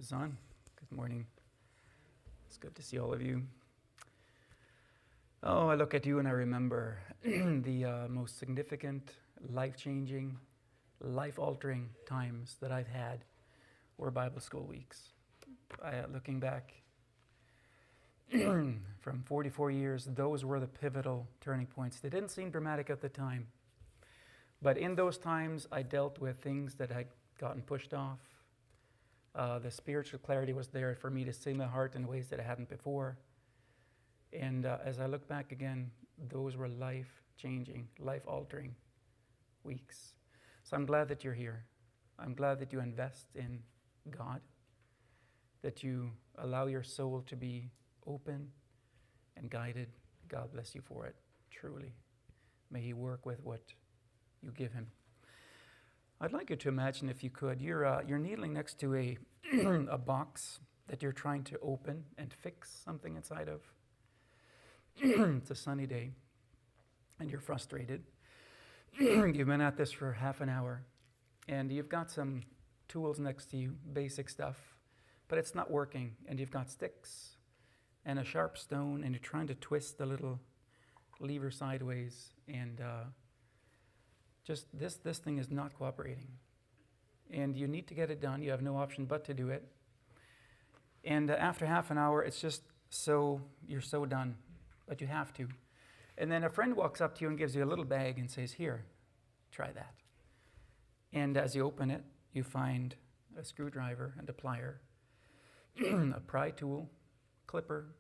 is on. Good morning. It's good to see all of you. Oh, I look at you and I remember the most significant, life-changing, life-altering times that I've had were Bible school weeks. Looking back from 44 years, those were the pivotal turning points. They didn't seem dramatic at the time, but in those times, I dealt with things that had gotten pushed off. The spiritual clarity was there for me to see my heart in ways that I hadn't before. And as I look back again, those were life-changing, life-altering weeks. So I'm glad that you're here. I'm glad that you invest in God, that you allow your soul to be open and guided. God bless you for it, truly. May He work with what you give Him. I'd like you to imagine, if you could, you're kneeling next to a a box that you're trying to open and fix something inside of. It's a sunny day, and you're frustrated. You've been at this for half an hour, and you've got some tools next to you, basic stuff, but it's not working, and you've got sticks and a sharp stone, and you're trying to twist the little lever sideways, and just this thing is not cooperating. And you need to get it done. You have no option but to do it. And after half an hour, it's just you're so done, but you have to. And then a friend walks up to you and gives you a little bag and says, "Here, try that." And as you open it, you find a screwdriver and a plier, a pry tool, clipper.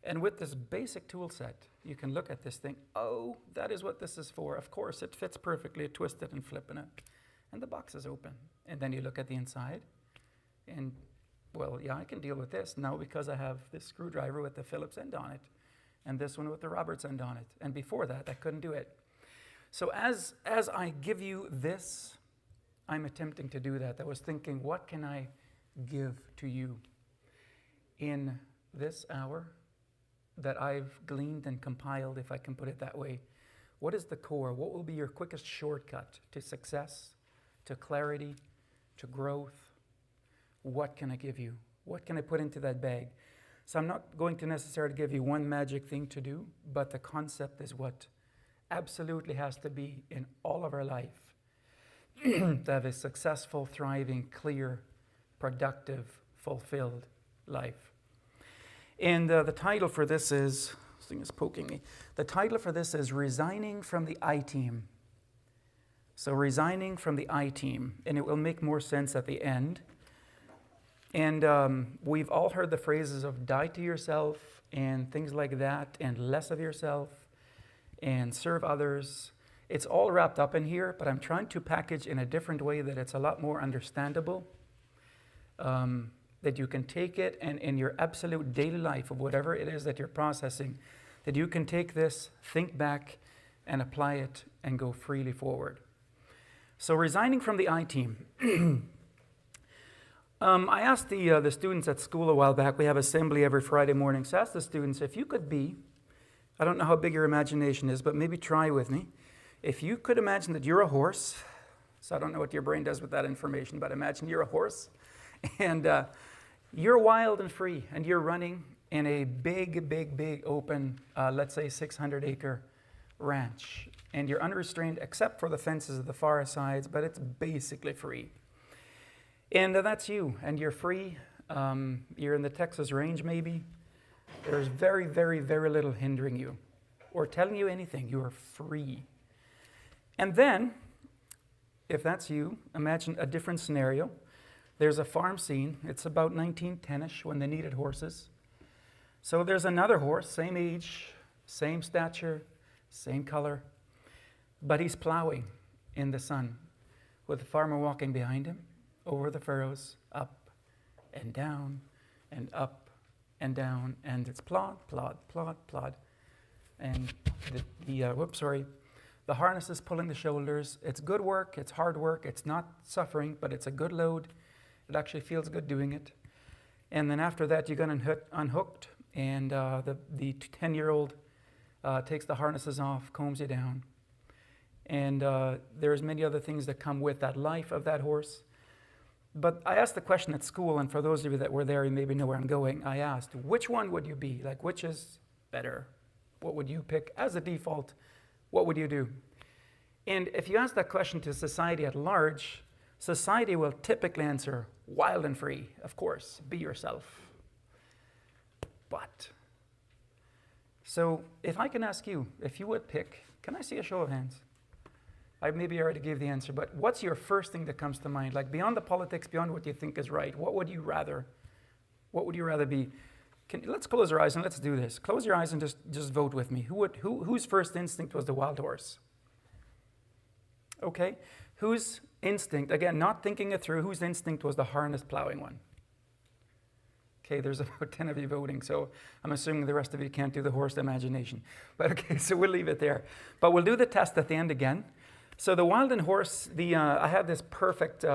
And with this basic tool set, you can look at this thing. Oh, that is what this is for. Of course, it fits perfectly, twisted and flipping it. And the box is open. And then you look at the inside, and, well, yeah, I can deal with this now because I have this screwdriver with the Phillips end on it, and this one with the Roberts end on it. And before that, I couldn't do it. So as I give you this, I'm attempting to do that. I was thinking, what can I give to you in this hour that I've gleaned and compiled, if I can put it that way? What is the core? What will be your quickest shortcut to success, to clarity, to growth? What can I give you? What can I put into that bag? So I'm not going to necessarily give you one magic thing to do, but the concept is what absolutely has to be in all of our life to have a successful, thriving, clear, productive, fulfilled life. And the title for this is, this thing is poking me. The title for this is Resigning from the I-Team. So resigning from the I-Team, and it will make more sense at the end. And we've all heard the phrases of die to yourself and things like that, and less of yourself, and serve others. It's all wrapped up in here, but I'm trying to package in a different way that it's a lot more understandable. That you can take it, and in your absolute daily life of whatever it is that you're processing, that you can take this, think back, and apply it, and go freely forward. So resigning from the I-Team. I asked the students at school a while back, we have assembly every Friday morning, so I asked the students, if you could be, I don't know how big your imagination is, but maybe try with me. If you could imagine that you're a horse, so I don't know what your brain does with that information, but imagine you're a horse, and you're wild and free, and you're running in a big open, let's say 600-acre ranch. And you're unrestrained except for the fences of the far sides, but it's basically free. And that's you, and you're free. You're in the Texas range maybe. There's very little hindering you or telling you anything. You are free. And then, if that's you, imagine a different scenario. There's a farm scene. It's about 1910-ish when they needed horses. So there's another horse, same age, same stature, same color, but he's plowing in the sun with the farmer walking behind him over the furrows, up and down and up and down, and it's plod. And the harness is pulling the shoulders. It's good work, it's hard work, it's not suffering, but it's a good load. It actually feels good doing it. And then after that, you get unhooked, and the 10-year-old takes the harnesses off, combs you down. And there's many other things that come with that life of that horse. But I asked the question at school, and for those of you that were there, you maybe know where I'm going. I asked, which one would you be? Like, which is better? What would you pick as a default? What would you do? And if you ask that question to society at large, society will typically answer, wild and free, of course, be yourself. But, so if I can ask you, if you would pick, can I see a show of hands? I maybe already gave the answer, but what's your first thing that comes to mind? Like beyond the politics, beyond what you think is right, what would you rather be? Let's close our eyes and let's do this. Close your eyes and just vote with me. Whose first instinct was the wild horse? Okay. Whose instinct, again, not thinking it through, whose instinct was the harness plowing one? Okay, there's about 10 of you voting, so I'm assuming the rest of you can't do the horse imagination. But okay, so we'll leave it there. But we'll do the test at the end again. So the wild and horse, I had this perfect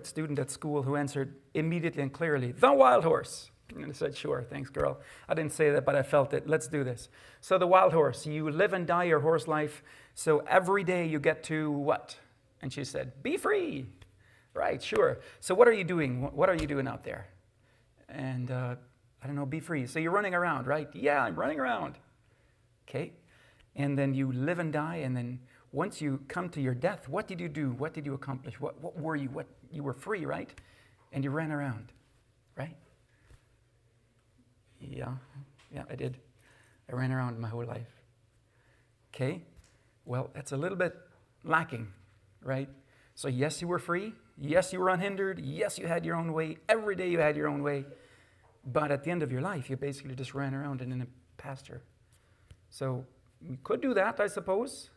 student at school who answered immediately and clearly, the wild horse. And I said, sure, thanks, girl. I didn't say that, but I felt it. Let's do this. So the wild horse, you live and die your horse life. So every day you get to what? And she said, be free. Right, sure. So what are you doing? What are you doing out there? And I don't know, be free. So you're running around, right? Yeah, I'm running around. Okay. And then you live and die. And then once you come to your death, what did you do? What did you accomplish? What were you? You were free, right? And you ran around, right? Yeah, I did. I ran around my whole life. Okay. Well, that's a little bit lacking, right? So yes, you were free. Yes, you were unhindered. Yes, you had your own way. Every day you had your own way. But at the end of your life, you basically just ran around in a pasture. So you could do that, I suppose.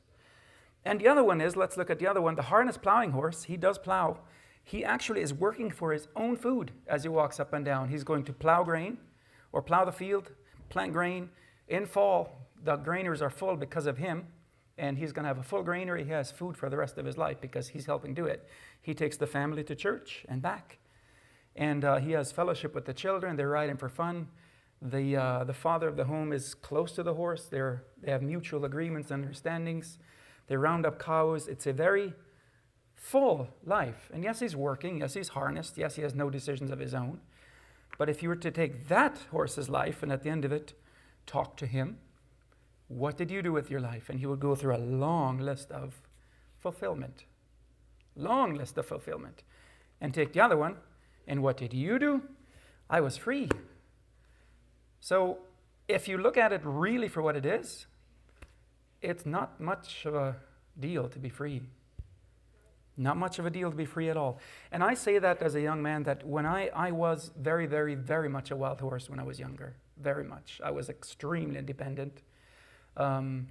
And the other one is, let's look at the other one, the harness plowing horse. He does plow. He actually is working for his own food as he walks up and down. He's going to plow grain or plow the field, plant grain. In fall, the granaries are full because of him. And he's going to have a full granary. He has food for the rest of his life because he's helping do it. He takes the family to church and back. And he has fellowship with the children. They're riding for fun. The father of the home is close to the horse. They have mutual agreements and understandings. They round up cows. It's a very full life. And yes, he's working. Yes, he's harnessed. Yes, he has no decisions of his own. But if you were to take that horse's life and at the end of it, talk to him, what did you do with your life? And he would go through a long list of fulfillment. Long list of fulfillment. And take the other one, and what did you do? I was free. So if you look at it really for what it is, it's not much of a deal to be free. Not much of a deal to be free at all. And I say that as a young man, that when I was very, very, very much a wild horse when I was younger. Very much. I was extremely independent. I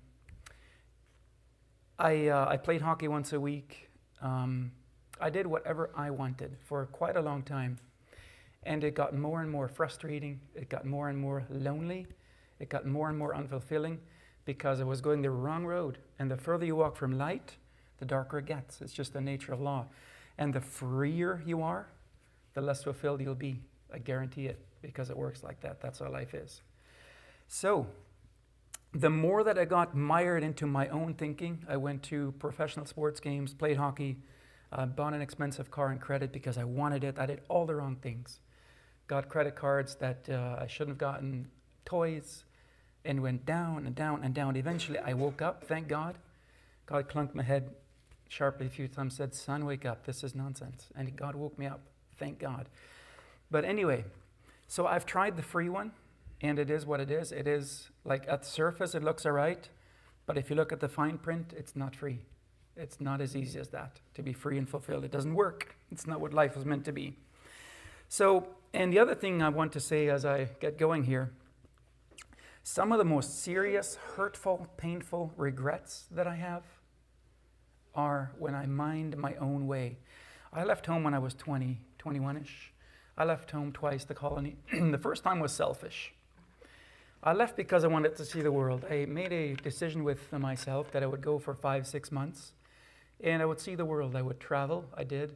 played hockey once a week. I did whatever I wanted for quite a long time. And it got more and more frustrating. It got more and more lonely. It got more and more unfulfilling because I was going the wrong road. And the further you walk from light, the darker it gets. It's just the nature of law. And the freer you are, the less fulfilled you'll be. I guarantee it, because it works like that. That's how life is. So, the more that I got mired into my own thinking, I went to professional sports games, played hockey, bought an expensive car on credit because I wanted it. I did all the wrong things. Got credit cards that I shouldn't have gotten, toys, and went down and down and down. Eventually, I woke up, thank God. God clunked my head sharply a few times, said, son, wake up, this is nonsense. And God woke me up, thank God. But anyway, so I've tried the free one. And it is what it is. It is, like, at the surface, it looks all right. But if you look at the fine print, it's not free. It's not as easy as that, to be free and fulfilled. It doesn't work. It's not what life is meant to be. So, and the other thing I want to say as I get going here, some of the most serious, hurtful, painful regrets that I have are when I mind my own way. I left home when I was 20, 21-ish. I left home twice, the colony. The first time was selfish. I left because I wanted to see the world. I made a decision with myself that I would go for 5-6 months and I would see the world. I would travel. I did.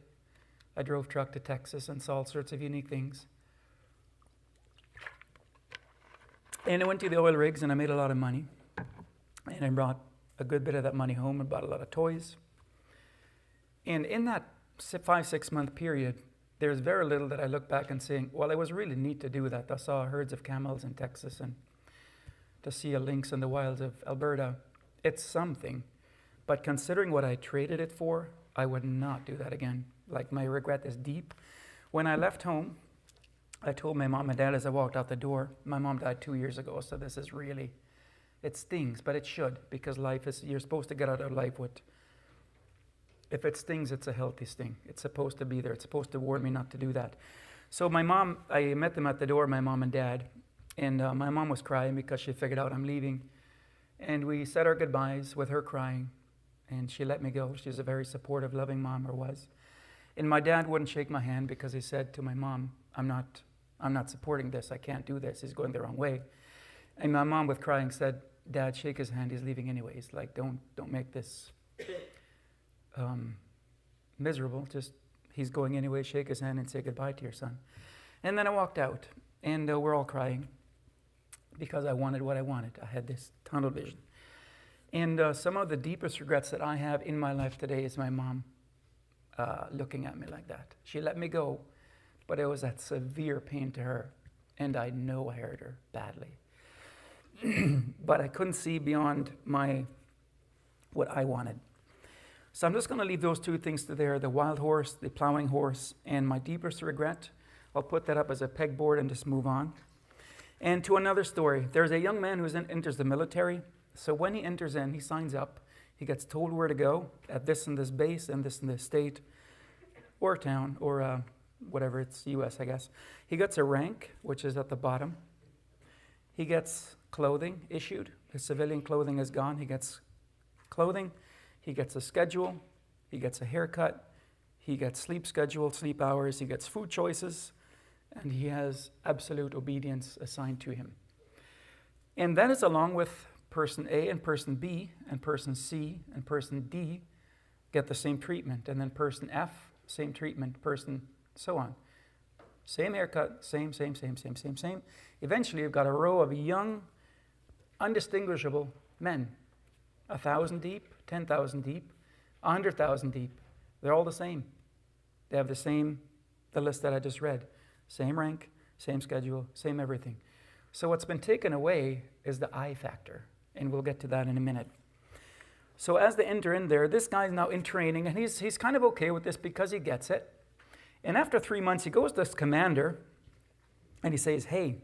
I drove truck to Texas and saw all sorts of unique things. And I went to the oil rigs and I made a lot of money. And I brought a good bit of that money home and bought a lot of toys. And in that 5-6 month period, there's very little that I look back and saying, well, it was really neat to do that. I saw herds of camels in Texas, and to see a lynx in the wilds of Alberta. It's something. But considering what I traded it for, I would not do that again. Like, my regret is deep. When I left home, I told my mom and dad as I walked out the door, my mom died 2 years ago, so this is really, it stings, but it should, because life is, you're supposed to get out of life with, if it stings, it's a healthy sting. It's supposed to be there. It's supposed to warn me not to do that. So my mom, I met them at the door, my mom and dad, and my mom was crying because she figured out I'm leaving. And we said our goodbyes with her crying, and she let me go. She's a very supportive, loving mom, or was. And my dad wouldn't shake my hand because he said to my mom, I'm not supporting this. I can't do this. He's going the wrong way. And my mom, with crying, said, Dad, shake his hand. He's leaving anyways. Like, don't make this miserable. Just, he's going anyway. Shake his hand and say goodbye to your son. And then I walked out, and we're all crying because I wanted what I wanted. I had this tunnel vision. And some of the deepest regrets that I have in my life today is my mom looking at me like that. She let me go, but it was that severe pain to her, and I know I hurt her badly. But I couldn't see beyond what I wanted. So I'm just going to leave those two things to there, the wild horse, the plowing horse, and my deepest regret. I'll put that up as a pegboard and just move on. And to another story. There's a young man who enters the military. So when he enters in, he signs up. He gets told where to go at this and this base and this state or town or whatever, it's U.S., I guess. He gets a rank, which is at the bottom. He gets clothing issued. His civilian clothing is gone. He gets clothing. He gets a schedule. He gets a haircut. He gets sleep schedule, sleep hours. He gets food choices. And he has absolute obedience assigned to him. And that is along with person A and person B and person C and person D get the same treatment. And then person F, same treatment, person so on. Same haircut, same. Eventually, you've got a row of young, undistinguishable men. 1,000 deep, 10,000 deep, 100,000 deep. They're all the same. They have the list that I just read. Same rank, same schedule, same everything. So what's been taken away is the I factor, and we'll get to that in a minute. So as they enter in there, this guy's now in training, and he's kind of okay with this because he gets it. And after 3 months, he goes to this commander, and he says, "Hey,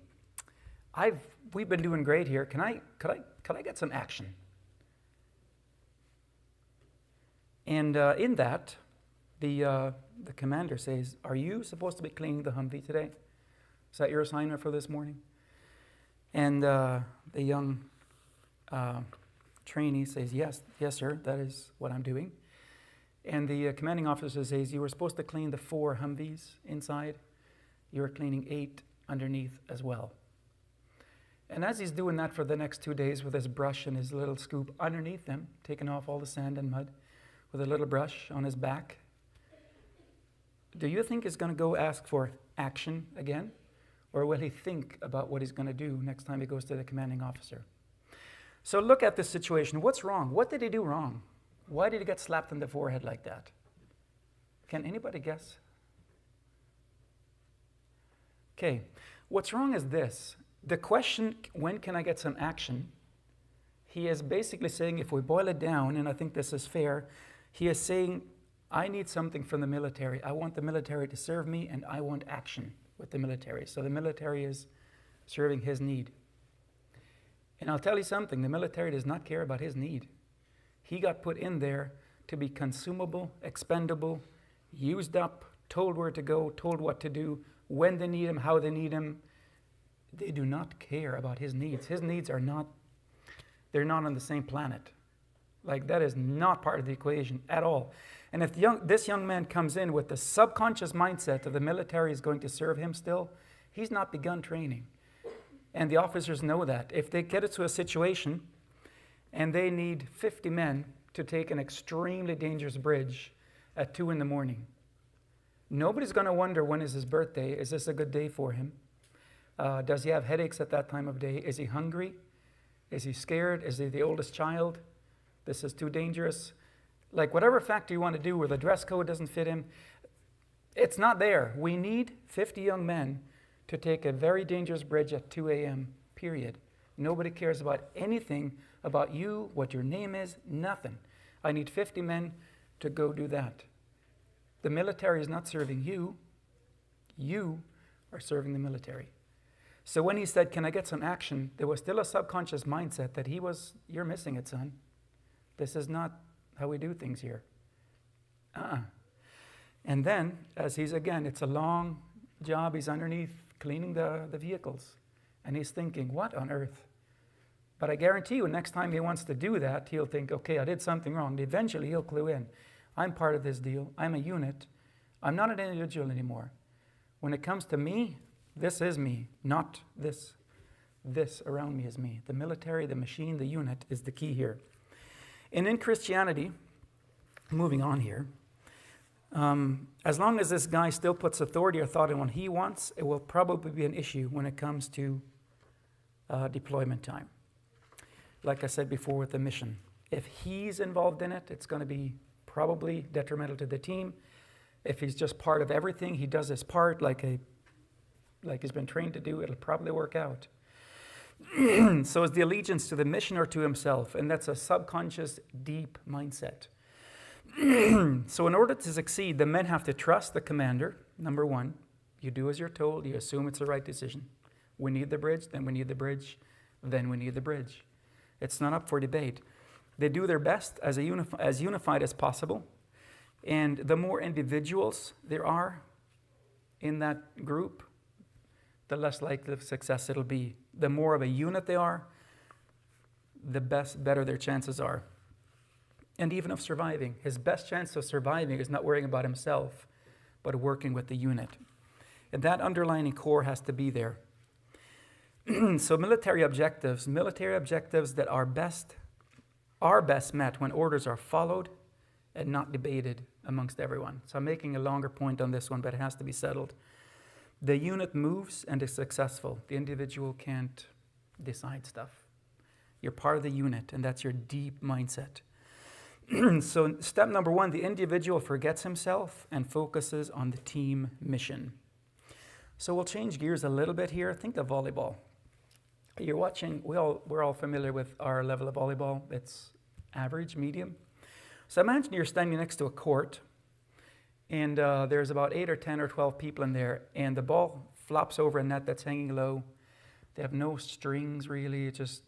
we've been doing great here. Can I get some action?" And in that, the commander says, "Are you supposed to be cleaning the Humvee today? Is that your assignment for this morning?" And the young trainee says, yes, sir, that is what I'm doing. And the commanding officer says, "You were supposed to clean the 4 Humvees inside. You were cleaning 8 underneath as well." And as he's doing that for the next 2 days with his brush and his little scoop underneath them, taking off all the sand and mud with a little brush on his back, do you think he's going to go ask for action again? Or will he think about what he's going to do next time he goes to the commanding officer? So look at this situation. What's wrong? What did he do wrong? Why did he get slapped in the forehead like that? Can anybody guess? Okay, what's wrong is this. The question, when can I get some action? He is basically saying, if we boil it down, and I think this is fair, he is saying, I need something from the military. I want the military to serve me, and I want action with the military. So the military is serving his need. And I'll tell you something, the military does not care about his need. He got put in there to be consumable, expendable, used up, told where to go, told what to do, when they need him, how they need him. They do not care about his needs. His needs are not, they're not on the same planet. Like, that is not part of the equation at all. And if this young man comes in with the subconscious mindset of the military is going to serve him still, he's not begun training. And the officers know that. If they get it to a situation and they need 50 men to take an extremely dangerous bridge at 2 in the morning, nobody's going to wonder, when is his birthday? Is this a good day for him? Does he have headaches at that time of day? Is he hungry? Is he scared? Is he the oldest child? This is too dangerous. Like, whatever factor you want to do where the dress code doesn't fit him, It's not there. We need 50 young men to take a very dangerous bridge at 2 a.m., period. Nobody cares about anything about you, what your name is, nothing. I need 50 men to go do that. The military is not serving you. You are serving the military. So when he said, can I get some action? There was still a subconscious mindset that you're missing it, son. This is not how we do things here. And then, it's a long job. He's underneath cleaning the vehicles. And he's thinking, what on earth? But I guarantee you, next time he wants to do that, he'll think, okay, I did something wrong. Eventually, he'll clue in. I'm part of this deal. I'm a unit. I'm not an individual anymore. When it comes to me, this is me, not this. This around me is me. The military, the machine, the unit is the key here. And in Christianity, moving on here, as long as this guy still puts authority or thought in what he wants, it will probably be an issue when it comes to deployment time. Like I said before with the mission, if he's involved in it, it's going to be probably detrimental to the team. If he's just part of everything, he does his part like he's been trained to do, it'll probably work out. So is the allegiance to the mission or to himself? And that's a subconscious, deep mindset. So in order to succeed, the men have to trust the commander, number one. You do as you're told, you assume it's the right decision. We need the bridge, then we need the bridge, then we need the bridge. It's not up for debate. They do their best as unified as possible. And the more individuals there are in that group, the less likely of success it'll be. The more of a unit they are, the better their chances are. And even of surviving. His best chance of surviving is not worrying about himself, but working with the unit. And that underlying core has to be there. So military objectives that are best met when orders are followed and not debated amongst everyone. So I'm making a longer point on this one, but it has to be settled. The unit moves and is successful. The individual can't decide stuff. You're part of the unit, and that's your deep mindset. So step number one, the individual forgets himself and focuses on the team mission. So we'll change gears a little bit here. Think of volleyball. You're watching, we're all familiar with our level of volleyball. It's average, medium. So imagine you're standing next to a court, and there's about 8 or 10 or 12 people in there, and the ball flops over a net that's hanging low. They have no strings, really. It's just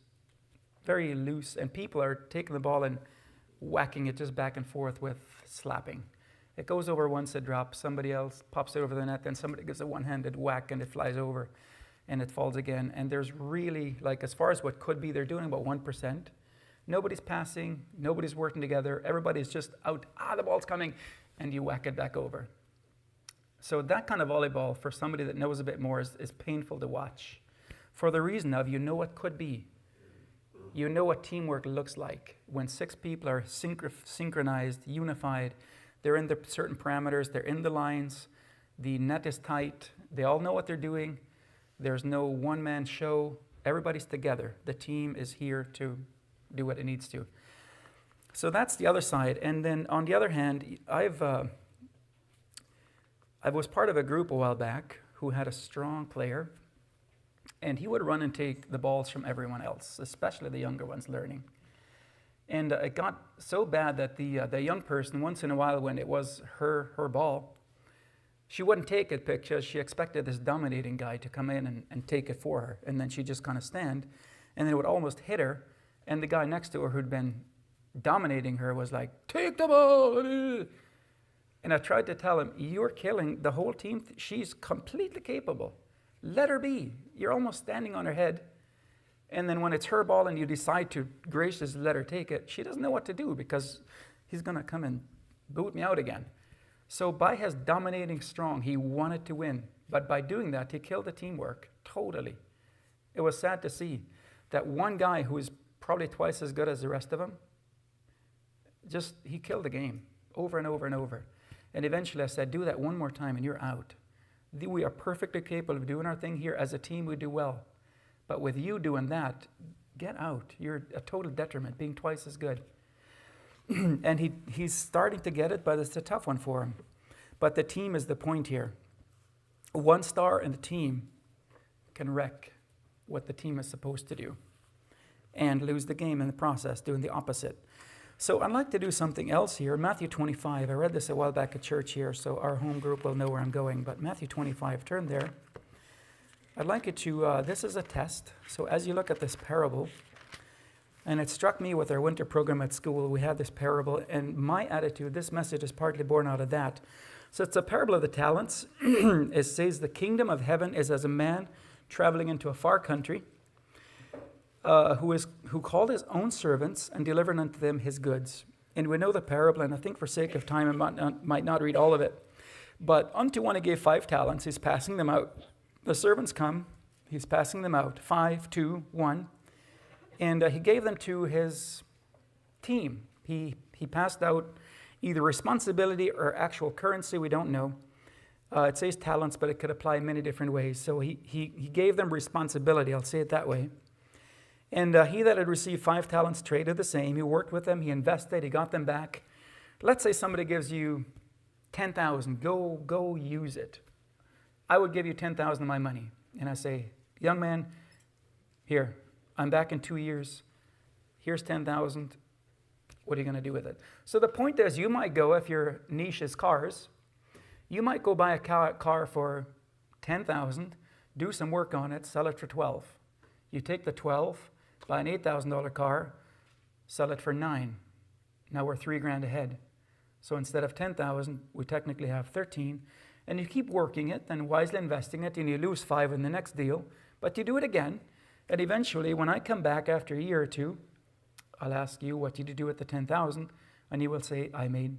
very loose, and people are taking the ball and whacking it just back and forth with slapping. It goes over once, it drops. Somebody else pops it over the net, then somebody gives a one-handed whack, and it flies over, and it falls again. And there's really, as far as what could be, they're doing about 1%. Nobody's passing, nobody's working together, everybody's just out, the ball's coming, and you whack it back over. So that kind of volleyball, for somebody that knows a bit more, is painful to watch. For the reason of, you know what could be. You know what teamwork looks like. When 6 people are synchronized, unified, they're in the certain parameters, they're in the lines, the net is tight, they all know what they're doing, there's no one-man show, everybody's together. The team is here to do what it needs to. So that's the other side. And then on the other hand, I was part of a group a while back who had a strong player, and he would run and take the balls from everyone else, especially the younger ones learning. And it got so bad that the young person, once in a while when it was her ball, she wouldn't take it because she expected this dominating guy to come in and take it for her. And then she'd just kind of stand, and then it would almost hit her. And the guy next to her who'd been dominating her was like, take the ball. And I tried to tell him, you're killing the whole team. She's completely capable. Let her be. You're almost standing on her head. And then when it's her ball and you decide to graciously let her take it, she doesn't know what to do because he's going to come and boot me out again. So by his dominating strong, he wanted to win. But by doing that, he killed the teamwork totally. It was sad to see that one guy who is probably twice as good as the rest of them, he killed the game over and over and over. And eventually I said, do that one more time and you're out. We are perfectly capable of doing our thing here. As a team, we do well. But with you doing that, get out. You're a total detriment, being twice as good. And he's starting to get it, but it's a tough one for him. But the team is the point here. One star in the team can wreck what the team is supposed to do and lose the game in the process, doing the opposite. So I'd like to do something else here. Matthew 25, I read this a while back at church here, so our home group will know where I'm going. But Matthew 25, turn there. I'd like you to, this is a test. So as you look at this parable, and it struck me with our winter program at school, we had this parable, and my attitude, this message is partly born out of that. So it's a parable of the talents. It says, the kingdom of heaven is as a man traveling into a far country, who called his own servants and delivered unto them his goods. And we know the parable, and I think for sake of time I might not read all of it. But unto one he gave 5 talents, he's passing them out. The servants come, he's passing them out, 5, 2, 1. And he gave them to his team. He passed out either responsibility or actual currency, we don't know. It says talents, but it could apply in many different ways. So he gave them responsibility, I'll say it that way. And he that had received 5 talents traded the same. He worked with them, he invested, he got them back. Let's say somebody gives you 10,000, go use it. I would give you 10,000 of my money. And I say, young man, here, I'm back in 2 years. Here's 10,000. What are you going to do with it? So the point is, you might go, if your niche is cars, you might go buy a car for 10,000, do some work on it, sell it for 12. You take the 12, buy an $8,000 car, sell it for 9. Now we're $3,000 ahead. So instead of 10,000, we technically have 13. And you keep working it and wisely investing it, and you lose 5 in the next deal, but you do it again. And eventually, when I come back after a year or two, I'll ask you, what did you do with the 10,000? And you will say, I made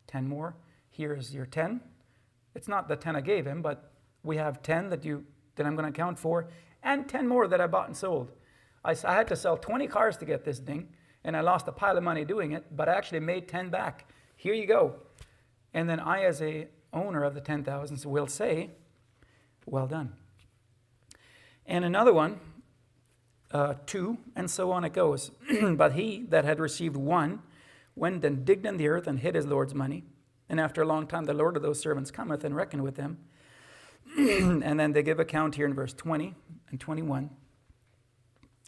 10 more. Here's your 10. It's not the 10 I gave him, but we have 10 that I'm going to account for, and 10 more that I bought and sold. I had to sell 20 cars to get this thing, and I lost a pile of money doing it, but I actually made 10 back. Here you go. And then I, as a owner of the 10,000s, will say, well done. And another one, 2, and so on it goes. But he that had received 1 went and digged in the earth and hid his Lord's money. And after a long time, the Lord of those servants cometh and reckoned with them. And then they give account here in verse 20 and 21.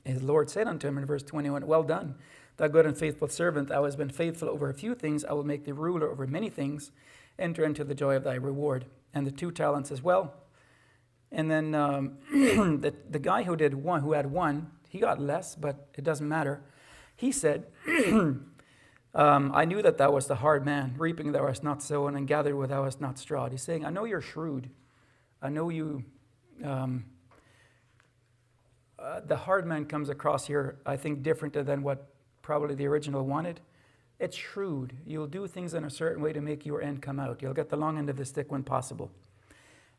His Lord said unto him in verse 21, well done, thou good and faithful servant. Thou hast been faithful over a few things. I will make thee ruler over many things. Enter into the joy of thy reward. And the 2 talents as well. And then the guy who had 1, he got less, but it doesn't matter. He said, I knew that thou wast a hard man, reaping thou hast not sown, and gathered where thou hast not strawed. He's saying, I know you're shrewd. I know you, the hard man comes across here, I think, different than what probably the original wanted. It's shrewd. You'll do things in a certain way to make your end come out. You'll get the long end of the stick when possible.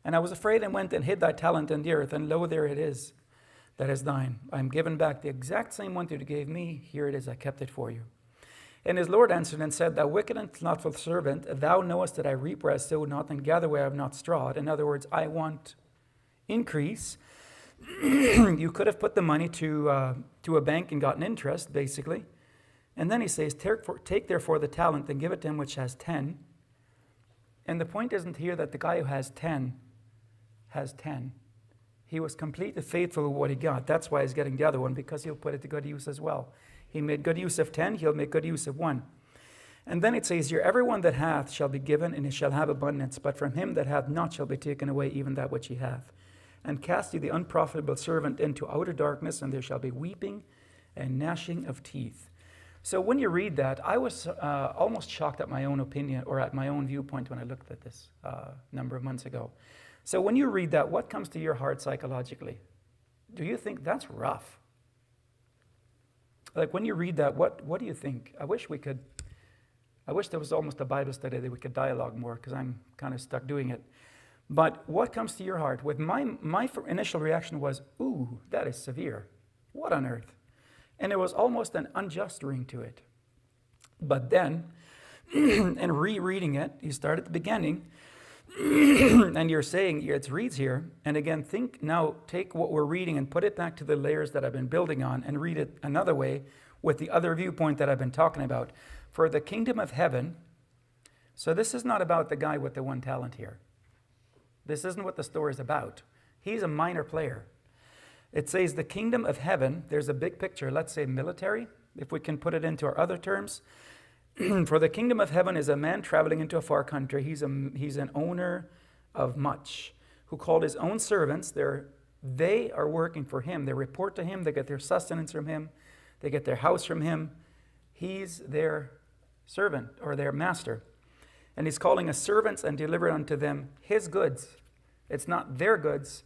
And I was afraid and went and hid thy talent in the earth, and lo, there it is, that is thine. I am given back the exact same one that you gave me. Here it is, I kept it for you. And his Lord answered and said, thou wicked and slothful servant, thou knowest that I reap where I sowed not, and gather where I have not strawed. In other words, I want increase. You could have put the money to a bank and gotten interest, basically. And then he says, take therefore the talent and give it to him which has 10. And the point isn't here that the guy who has 10 has 10. He was completely faithful with what he got. That's why he's getting the other one, because he'll put it to good use as well. He made good use of 10, he'll make good use of 1. And then it says here, everyone that hath shall be given, and he shall have abundance. But from him that hath not shall be taken away even that which he hath. And cast ye the unprofitable servant into outer darkness, and there shall be weeping and gnashing of teeth. So when you read that, I was almost shocked at my own opinion, or at my own viewpoint when I looked at this a number of months ago. So when you read that, what comes to your heart psychologically? Do you think that's rough? Like when you read that, what do you think? I wish there was almost a Bible study that we could dialogue more, because I'm kind of stuck doing it. But what comes to your heart? With my initial reaction was, ooh, that is severe. What on earth? And it was almost an unjust ring to it. But then, in rereading it, you start at the beginning, and you're saying, it reads here, and again, take what we're reading and put it back to the layers that I've been building on, and read it another way with the other viewpoint that I've been talking about. For the kingdom of heaven, So this is not about the guy with the 1 talent here. This isn't what the story is about. He's a minor player. It says the kingdom of heaven, there's a big picture, let's say military, if we can put it into our other terms. For the kingdom of heaven is a man traveling into a far country. He's an owner of much, who called his own servants. They are working for him. They report to him. They get their sustenance from him. They get their house from him. He's their servant or their master. And he's calling us servants and delivered unto them his goods. It's not their goods.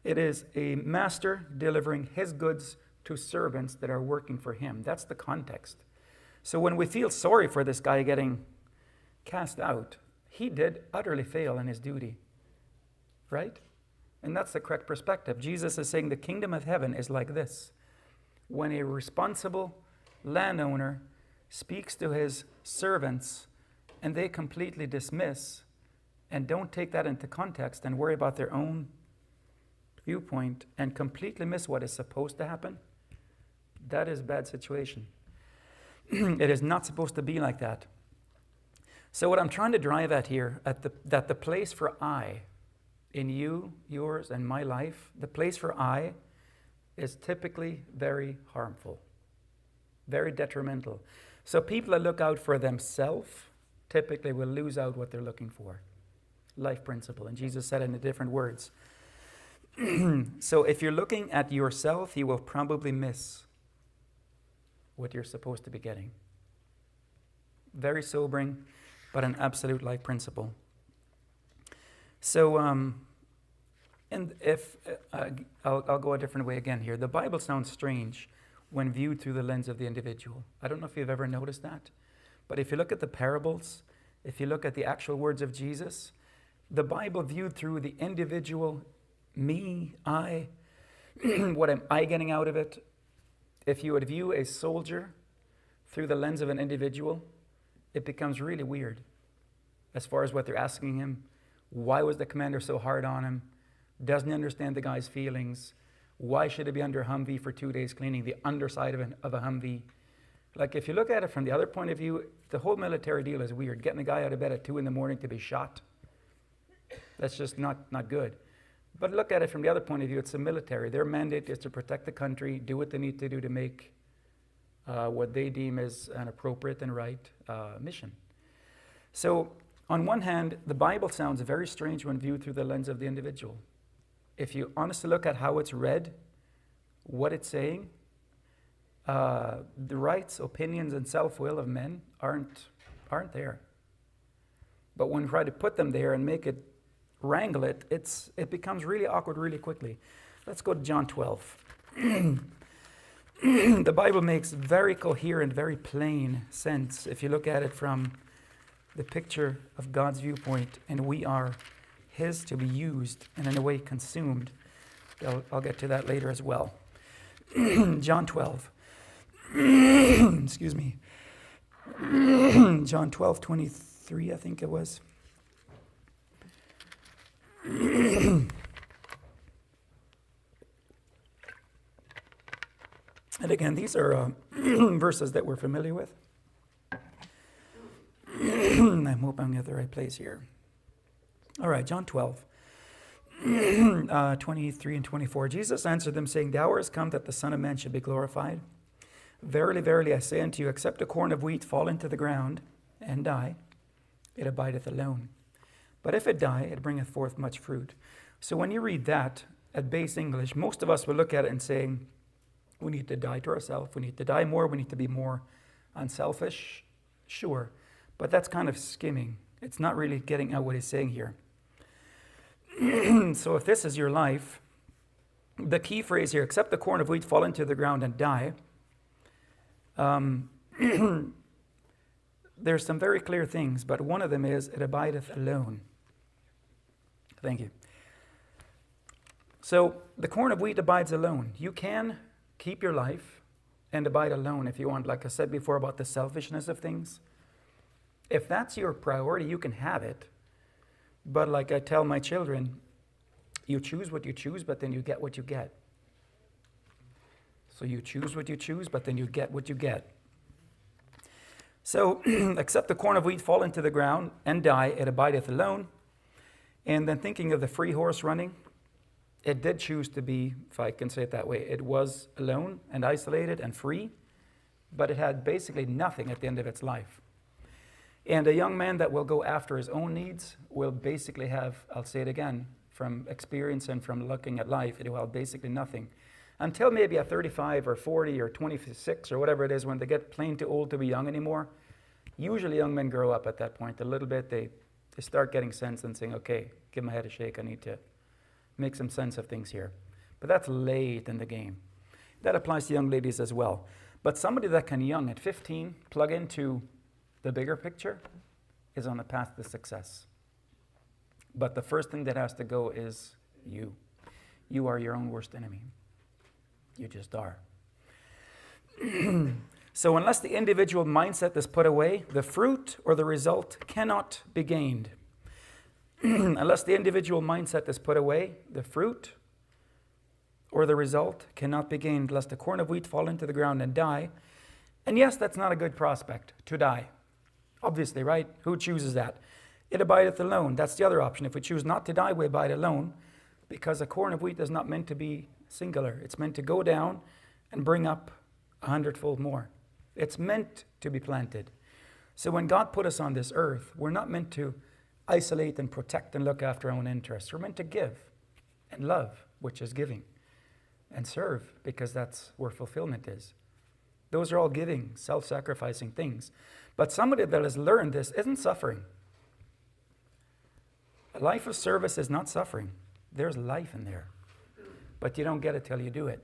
It is a master delivering his goods to servants that are working for him. That's the context. So when we feel sorry for this guy getting cast out, he did utterly fail in his duty, right? And that's the correct perspective. Jesus is saying the kingdom of heaven is like this. When a responsible landowner speaks to his servants and they completely dismiss and don't take that into context and worry about their own viewpoint and completely miss what is supposed to happen, that is a bad situation. It is not supposed to be like that. So what I'm trying to drive at here, that the place for I in you, yours, and my life, the place for I is typically very harmful, very detrimental. So people that look out for themselves typically will lose out what they're looking for. Life principle. And Jesus said it in different words. So if you're looking at yourself, you will probably miss what you're supposed to be getting. Very sobering, but an absolute life principle. So, and if I'll go a different way again here. The Bible sounds strange when viewed through the lens of the individual. I don't know if you've ever noticed that, but if you look at the parables, if you look at the actual words of Jesus, the Bible viewed through the individual, me, I, what am I getting out of it? If you would view a soldier through the lens of an individual, it becomes really weird as far as what they're asking him. Why was the commander so hard on him? Doesn't he understand the guy's feelings? Why should he be under a Humvee for 2 days cleaning the underside of a Humvee? Like, if you look at it from the other point of view, the whole military deal is weird. Getting a guy out of bed at 2 a.m. to be shot, that's just not good. But look at it from the other point of view, it's the military. Their mandate is to protect the country, do what they need to do to make what they deem as an appropriate and right mission. So, on one hand, the Bible sounds very strange when viewed through the lens of the individual. If you honestly look at how it's read, what it's saying, the rights, opinions, and self-will of men aren't there. But when we try to put them there and make it, wrangle it, it becomes really awkward really quickly. Let's go to John 12. The Bible makes very coherent, very plain sense if you look at it from the picture of God's viewpoint, and we are His to be used and in a way consumed. I'll get to that later as well. John 12. Excuse me. John 12:23, I think it was. And again, these are verses that we're familiar with. I hope I'm at the right place here. All right, John 12, 23 and 24. Jesus answered them, saying, The hour is come that the Son of Man should be glorified. Verily, verily, I say unto you, except a corn of wheat fall into the ground and die, it abideth alone. But if it die, it bringeth forth much fruit. So when you read that at base English, most of us will look at it and say, we need to die to ourselves, we need to die more, we need to be more unselfish. Sure, but that's kind of skimming. It's not really getting at what he's saying here. So if this is your life, the key phrase here, except the corn of wheat fall into the ground and die, there's some very clear things, but one of them is, it abideth alone. Thank you. So the corn of wheat abides alone. You can keep your life and abide alone if you want, like I said before about the selfishness of things. If that's your priority, you can have it. But like I tell my children, you choose what you choose, but then you get what you get. So you choose what you choose, but then you get what you get. So, except the corn of wheat fall into the ground and die, it abideth alone. And then thinking of the free horse running, it did choose to be, if I can say it that way, it was alone and isolated and free, but it had basically nothing at the end of its life. And a young man that will go after his own needs will basically have, I'll say it again, from experience and from looking at life, it will have basically nothing. Until maybe at 35 or 40 or 26 or whatever it is, when they get plain too old to be young anymore, usually young men grow up at that point a little bit. They start getting sense and saying, okay, give my head a shake, I need to make some sense of things here. But that's late in the game. That applies to young ladies as well. But somebody that can young at 15 plug into the bigger picture is on the path to success. But the first thing that has to go is you. You are your own worst enemy. You just are. So unless the individual mindset is put away, the fruit or the result cannot be gained. Unless the individual mindset is put away, the fruit or the result cannot be gained, lest the corn of wheat fall into the ground and die. And yes, that's not a good prospect, to die. Obviously, right? Who chooses that? It abideth alone. That's the other option. If we choose not to die, we abide alone, because a corn of wheat is not meant to be singular. It's meant to go down and bring up 100-fold more. It's meant to be planted. So when God put us on this earth, we're not meant to isolate and protect and look after our own interests. We're meant to give and love, which is giving, and serve, because that's where fulfillment is. Those are all giving, self-sacrificing things. But somebody that has learned this isn't suffering. A life of service is not suffering. There's life in there. But you don't get it till you do it.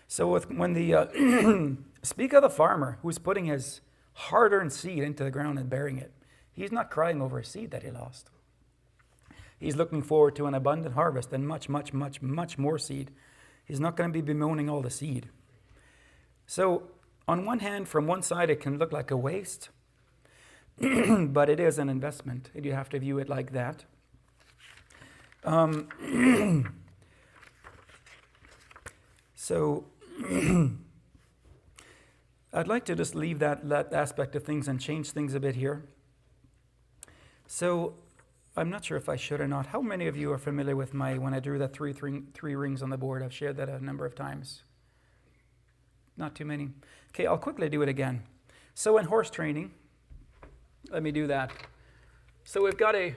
So when the speak of the farmer who's putting his hard-earned seed into the ground and burying it, he's not crying over a seed that he lost. He's looking forward to an abundant harvest and much, much, much, much more seed. He's not going to be bemoaning all the seed. So on one hand, from one side, it can look like a waste, but it is an investment, and you have to view it like that. So I'd like to just leave that aspect of things and change things a bit here. So I'm not sure if I should or not. How many of you are familiar with when I drew that three rings on the board? I've shared that a number of times. Not too many. Okay, I'll quickly do it again. So in horse training, let me do that. So we've got a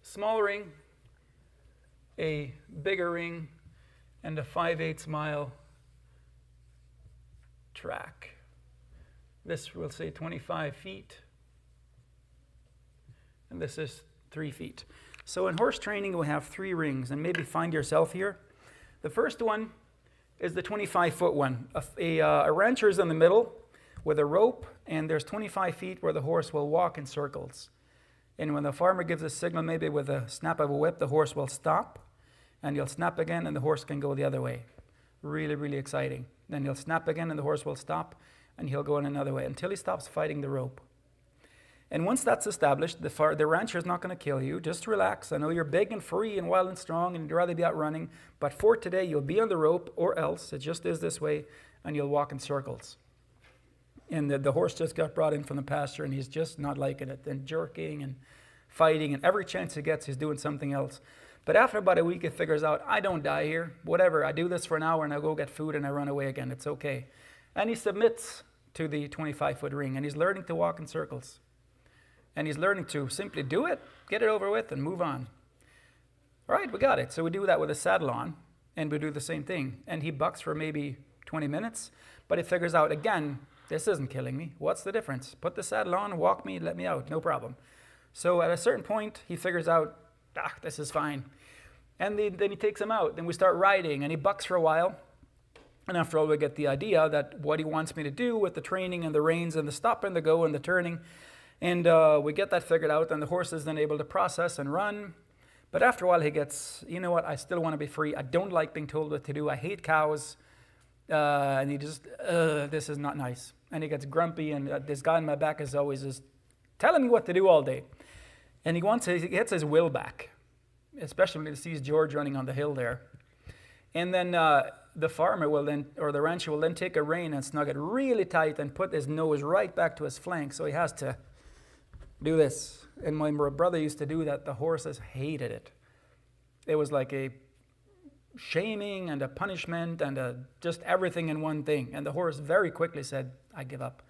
small ring, a bigger ring, and a 5/8 mile track. This will say 25 feet, and this is 3 feet. So in horse training, we have 3 rings, and maybe find yourself here. The first one is the 25-foot one. A rancher is in the middle with a rope, and there's 25 feet where the horse will walk in circles. And when the farmer gives a signal, maybe with a snap of a whip, the horse will stop, and you'll snap again, and the horse can go the other way. Really, really exciting. Then you'll snap again, and the horse will stop, and he'll go in another way until he stops fighting the rope. And once that's established, the rancher is not going to kill you. Just relax. I know you're big and free and wild and strong, and you'd rather be out running. But for today, you'll be on the rope, or else it just is this way, and you'll walk in circles. And the horse just got brought in from the pasture, and he's just not liking it, and jerking and fighting, and every chance he gets, he's doing something else. But after about a week, he figures out, I don't die here. Whatever, I do this for an hour, and I go get food, and I run away again. It's okay. And he submits to the 25-foot ring, and he's learning to walk in circles. And he's learning to simply do it, get it over with, and move on. All right, we got it. So we do that with a saddle on, and we do the same thing. And he bucks for maybe 20 minutes, but he figures out, again, this isn't killing me. What's the difference? Put the saddle on, walk me, let me out, no problem. So at a certain point, he figures out, this is fine. And then he takes him out. Then we start riding, and he bucks for a while. And after all, we get the idea that what he wants me to do with the training and the reins and the stop and the go and the turning. And we get that figured out, and the horse is then able to process and run. But after a while, he gets, you know what, I still want to be free. I don't like being told what to do. I hate cows. And he just, this is not nice. And he gets grumpy, and this guy on my back is always just telling me what to do all day. And he gets his will back, especially when he sees George running on the hill there. And then the farmer will then, or the rancher will then take a rein and snug it really tight and put his nose right back to his flank. So he has to do this. And my brother used to do that. The horses hated it. It was like a shaming and a punishment and just everything in one thing. And the horse very quickly said, I give up.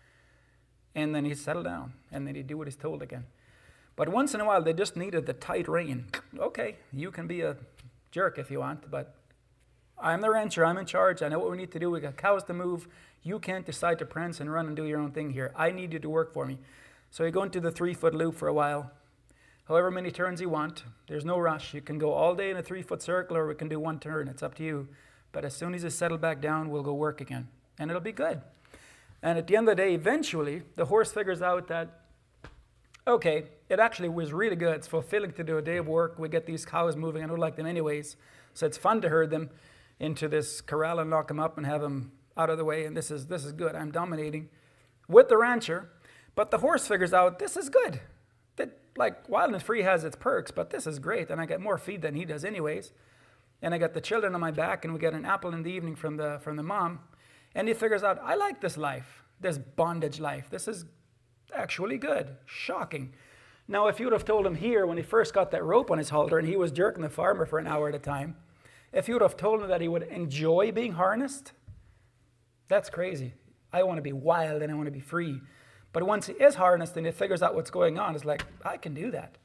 And then he'd settle down and then he'd do what he's told again. But once in a while, they just needed the tight rein. Okay, you can be a jerk if you want, but I'm the rancher, I'm in charge, I know what we need to do, we got cows to move, you can't decide to prance and run and do your own thing here. I need you to work for me. So you go into the 3-foot loop for a while, however many turns you want. There's no rush. You can go all day in a 3-foot circle or we can do one turn, it's up to you. But as soon as you settle back down, we'll go work again. And it'll be good. And at the end of the day, eventually, the horse figures out that, okay, it actually was really good. It's fulfilling to do a day of work. We get these cows moving. I don't like them anyways. So it's fun to herd them into this corral and lock them up and have them out of the way. And this is good. I'm dominating with the rancher. But the horse figures out this is good. That, like, wild and free has its perks, but this is great. And I get more feed than he does anyways. And I got the children on my back and we get an apple in the evening from the mom. And he figures out, I like this life, this bondage life. This is actually good. Shocking. Now, if you would have told him here when he first got that rope on his halter and he was jerking the farmer for an hour at a time, if you would have told him that he would enjoy being harnessed, that's crazy. I want to be wild and I want to be free. But once he is harnessed and he figures out what's going on, it's like, I can do that.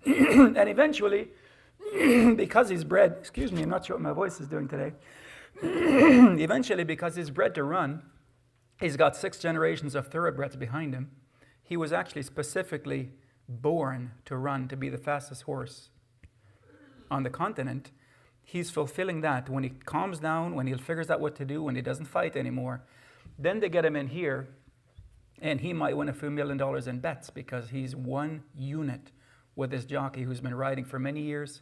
And eventually, because he's bred, excuse me, I'm not sure what my voice is doing today. Eventually, because he's bred to run, he's got 6 generations of thoroughbreds behind him. He was actually specifically born to run, to be the fastest horse on the continent. He's fulfilling that. When he calms down, when he figures out what to do, when he doesn't fight anymore, then they get him in here, and he might win a few $1 million in bets because he's one unit with this jockey who's been riding for many years.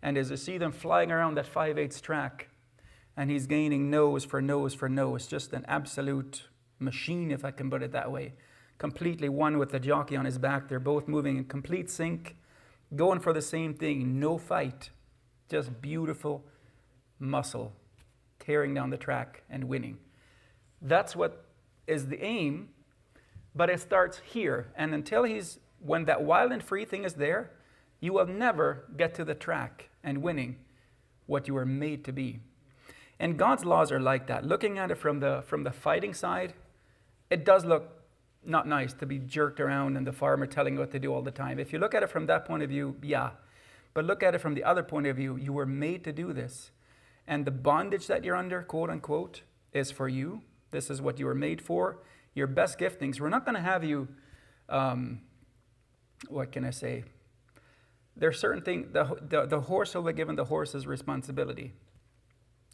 And as you see them flying around that 5/8 track, and he's gaining nose for nose for nose, just an absolute machine, if I can put it that way. Completely one with the jockey on his back. They're both moving in complete sync, going for the same thing, no fight. Just beautiful muscle, tearing down the track and winning. That's what is the aim, but it starts here. And until when that wild and free thing is there, you will never get to the track and winning what you were made to be. And God's laws are like that. Looking at it from the fighting side, it does look not nice to be jerked around and the farmer telling you what to do all the time. If you look at it from that point of view, yeah. But look at it from the other point of view. You were made to do this. And the bondage that you're under, quote unquote, is for you. This is what you were made for. Your best giftings. We're not going to have you, what can I say? There's certain things, the horse will be given the horse's responsibility.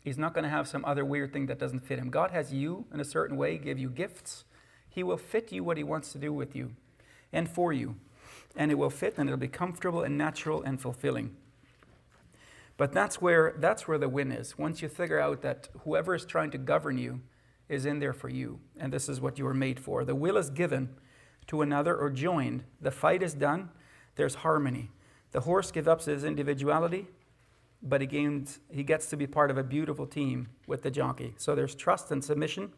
He's not going to have some other weird thing that doesn't fit him. God has you in a certain way, give you gifts. He will fit you what he wants to do with you and for you. And it will fit and it'll be comfortable and natural and fulfilling. But that's where the win is. Once you figure out that whoever is trying to govern you is in there for you. And this is what you were made for. The will is given to another or joined. The fight is done. There's harmony. The horse gives up his individuality, but he gets to be part of a beautiful team with the jockey. So there's trust and submission.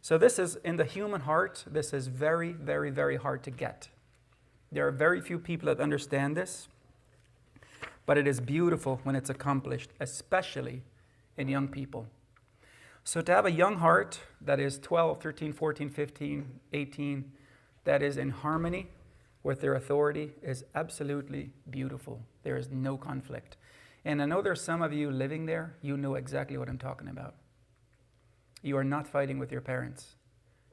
So this is, in the human heart, this is very, very, very hard to get. There are very few people that understand this, but it is beautiful when it's accomplished, especially in young people. So to have a young heart that is 12, 13, 14, 15, 18, that is in harmony with their authority is absolutely beautiful. There is no conflict. And I know there's some of you living there, you know exactly what I'm talking about. You are not fighting with your parents.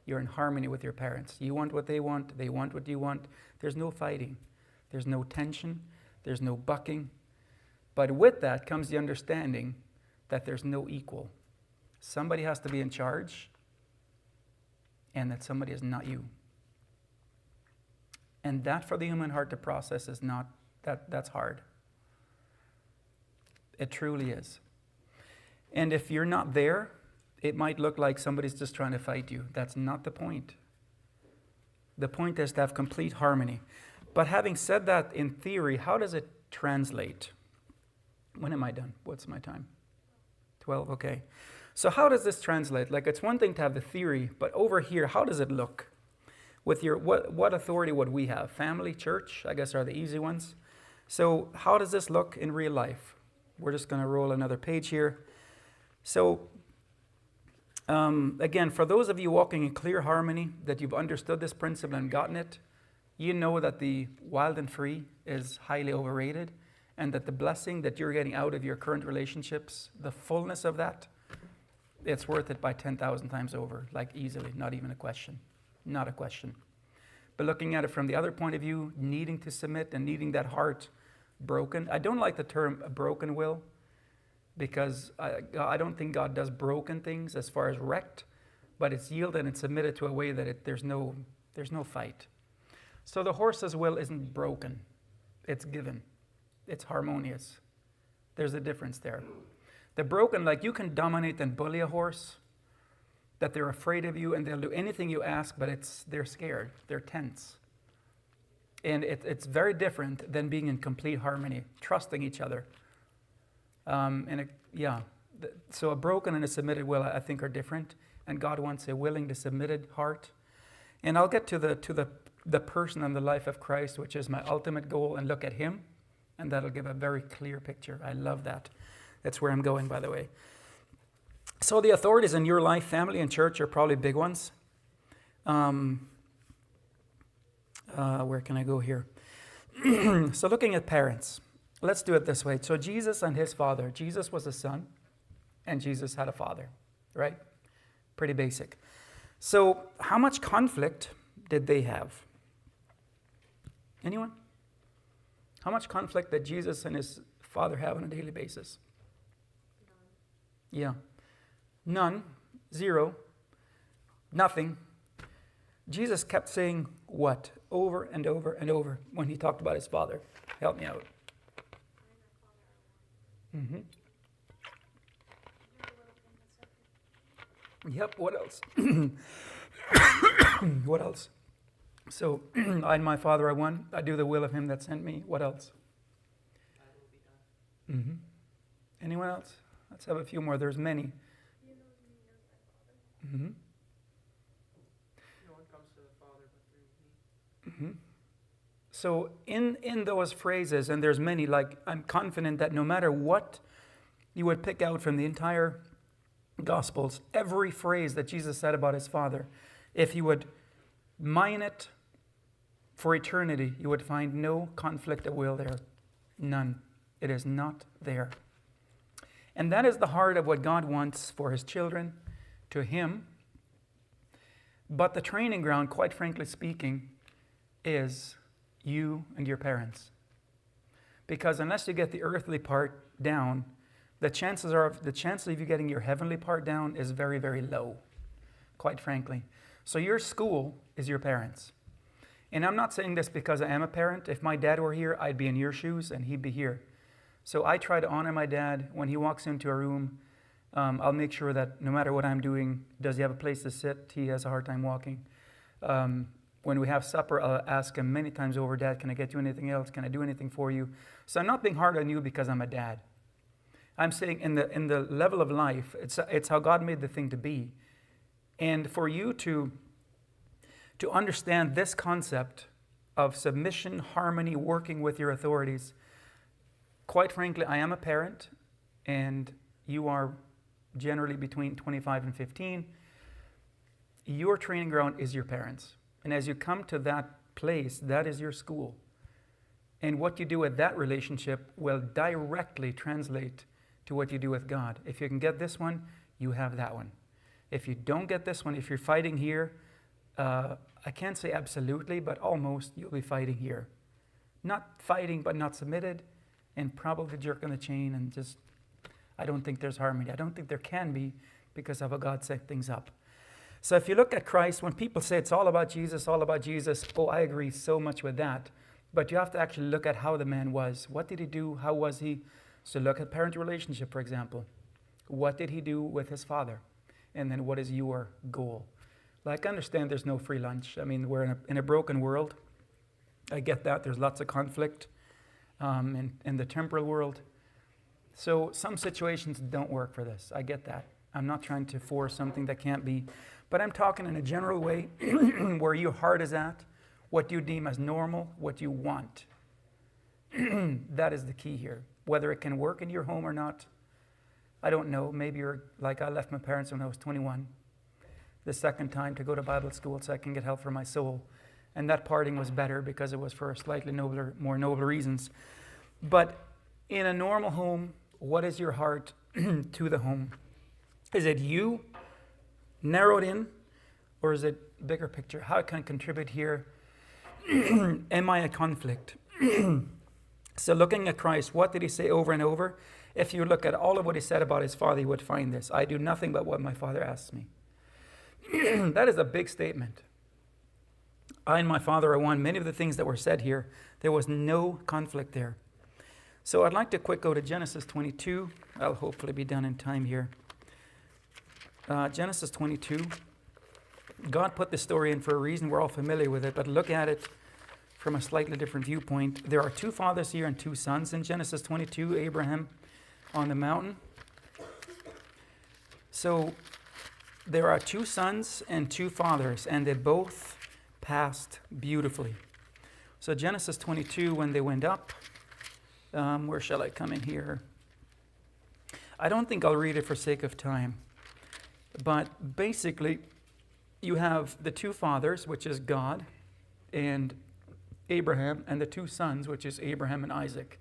You're in harmony with your parents. You want what they want what you want. There's no fighting. There's no tension. There's no bucking. But with that comes the understanding that there's no equal. Somebody has to be in charge, and that somebody is not you. And that for the human heart to process is not, that's hard. It truly is. And if you're not there, it might look like somebody's just trying to fight you. That's not the point. The point is to have complete harmony. But having said that, in theory, how does it translate? When am I done? What's my time? 12, okay. So how does this translate? Like, it's one thing to have the theory, but over here, how does it look? With your what authority would we have? Family, church, I guess are the easy ones. So how does this look in real life? We're just going to roll another page here. So again, for those of you walking in clear harmony, that you've understood this principle and gotten it, you know that the wild and free is highly overrated, and that the blessing that you're getting out of your current relationships, the fullness of that, it's worth it by 10,000 times over, like easily, not even a question. Not a question. But looking at it from the other point of view, needing to submit and needing that heart broken. I don't like the term a broken will, because I don't think God does broken things as far as wrecked, but it's yielded and submitted to a way that there's no fight. So the horse's will isn't broken. It's given. It's harmonious. There's a difference there. The broken, like you can dominate and bully a horse, that they're afraid of you and they'll do anything you ask, but they're scared. They're tense. And it's very different than being in complete harmony, trusting each other. So a broken and a submitted will, I think, are different. And God wants a willing to submitted heart. And I'll get to the person and the life of Christ, which is my ultimate goal, and look at him. And that'll give a very clear picture. I love that. That's where I'm going, by the way. So the authorities in your life, family and church, are probably big ones. Where can I go here? So looking at parents, let's do it this way. So Jesus and his father. Jesus was a son, and Jesus had a father, right? Pretty basic. So how much conflict did they have? Anyone? How much conflict did Jesus and his father have on a daily basis? Yeah. None, zero, nothing. Jesus kept saying what? Over and over and over when he talked about his father. Help me out. Mm-hmm. Yep, what else? What else? So, I and my Father are one. I do the will of him that sent me. What else? Mm-hmm. Anyone else? Let's have a few more. There's many. Mm-hmm. No one comes to the Father but through me. Mm-hmm. So in those phrases, and there's many, like I'm confident that no matter what you would pick out from the entire Gospels, every phrase that Jesus said about his Father, if you would mine it for eternity, you would find no conflict of will there. None. It is not there. And that is the heart of what God wants for his children, to him. But the training ground, quite frankly speaking, is you and your parents. Because unless you get the earthly part down, the chances of you getting your heavenly part down is very, very low, quite frankly. So your school is your parents. And I'm not saying this because I am a parent. If my dad were here, I'd be in your shoes and he'd be here. So I try to honor my dad. When he walks into a room, I'll make sure that no matter what I'm doing, does he have a place to sit? He has a hard time walking. When we have supper, I'll ask him many times over, Dad, can I get you anything else? Can I do anything for you? So I'm not being hard on you because I'm a dad. I'm saying in the level of life, it's how God made the thing to be. And for you to understand this concept of submission, harmony, working with your authorities, quite frankly, I am a parent, and you are generally between 25 and 15. Your training ground is your parents. And as you come to that place, that is your school. And what you do with that relationship will directly translate to what you do with God. If you can get this one, you have that one. If you don't get this one, if you're fighting here, I can't say absolutely, but almost you'll be fighting here. Not fighting, but not submitted, and probably jerking the chain, and just, I don't think there's harmony. I don't think there can be because of how God set things up. So if you look at Christ, when people say it's all about Jesus, oh, I agree so much with that. But you have to actually look at how the man was. What did he do? How was he? So look at parent relationship, for example. What did he do with his father? And then what is your goal? Like, I understand there's no free lunch. I mean, we're in a broken world. I get that. There's lots of conflict in the temporal world. So some situations don't work for this. I get that. I'm not trying to force something that can't be. But I'm talking in a general way where your heart is at, what you deem as normal, what you want. That is the key here. Whether it can work in your home or not, I don't know. Maybe you're like I left my parents when I was 21. The second time to go to Bible school so I can get help for my soul. And that parting was better because it was for slightly nobler, more noble reasons. But in a normal home, what is your heart to the home? Is it you, narrowed in, or is it bigger picture? How can I contribute here? Am I a conflict? So looking at Christ, what did he say over and over? If you look at all of what he said about his Father, you would find this. I do nothing but what my Father asks me. That is a big statement. I and my Father are one. Many of the things that were said here, there was no conflict there. So I'd like to quick go to Genesis 22. I'll hopefully be done in time here. Genesis 22. God put this story in for a reason. We're all familiar with it, but look at it from a slightly different viewpoint. There are two fathers here and two sons in Genesis 22. Abraham on the mountain. So there are two sons and two fathers, and they both passed beautifully. So Genesis 22, when they went up, where shall I come in here? I don't think I'll read it for sake of time. But basically, you have the two fathers, which is God and Abraham, and the two sons, which is Abraham and Isaac.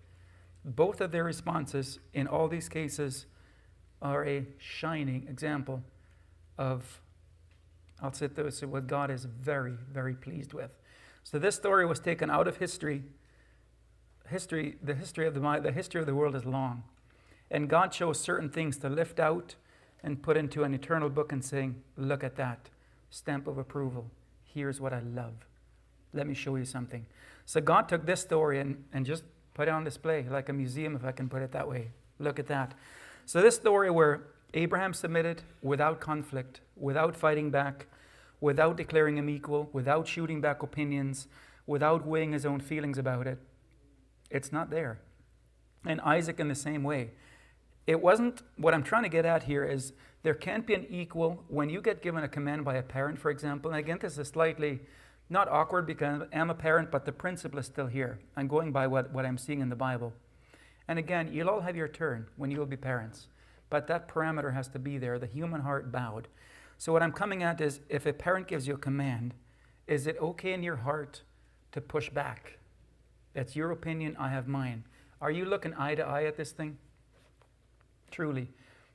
Both of their responses in all these cases are a shining example of, I'll say this, what God is very, very pleased with. So this story was taken out of history. The history of the world is long. And God chose certain things to lift out and put into an eternal book and saying, look at that, stamp of approval. Here's what I love. Let me show you something. So God took this story and just put it on display, like a museum, if I can put it that way. Look at that. So this story where Abraham submitted without conflict, without fighting back, without declaring him equal, without shooting back opinions, without weighing his own feelings about it, it's not there. And Isaac in the same way. It wasn't, what I'm trying to get at here is there can't be an equal when you get given a command by a parent, for example. And again, this is slightly not awkward because I'm a parent, but the principle is still here. I'm going by what I'm seeing in the Bible. And again, you'll all have your turn when you'll be parents. But that parameter has to be there, the human heart bowed. So what I'm coming at is, if a parent gives you a command, is it okay in your heart to push back? That's your opinion, I have mine. Are you looking eye to eye at this thing? Truly.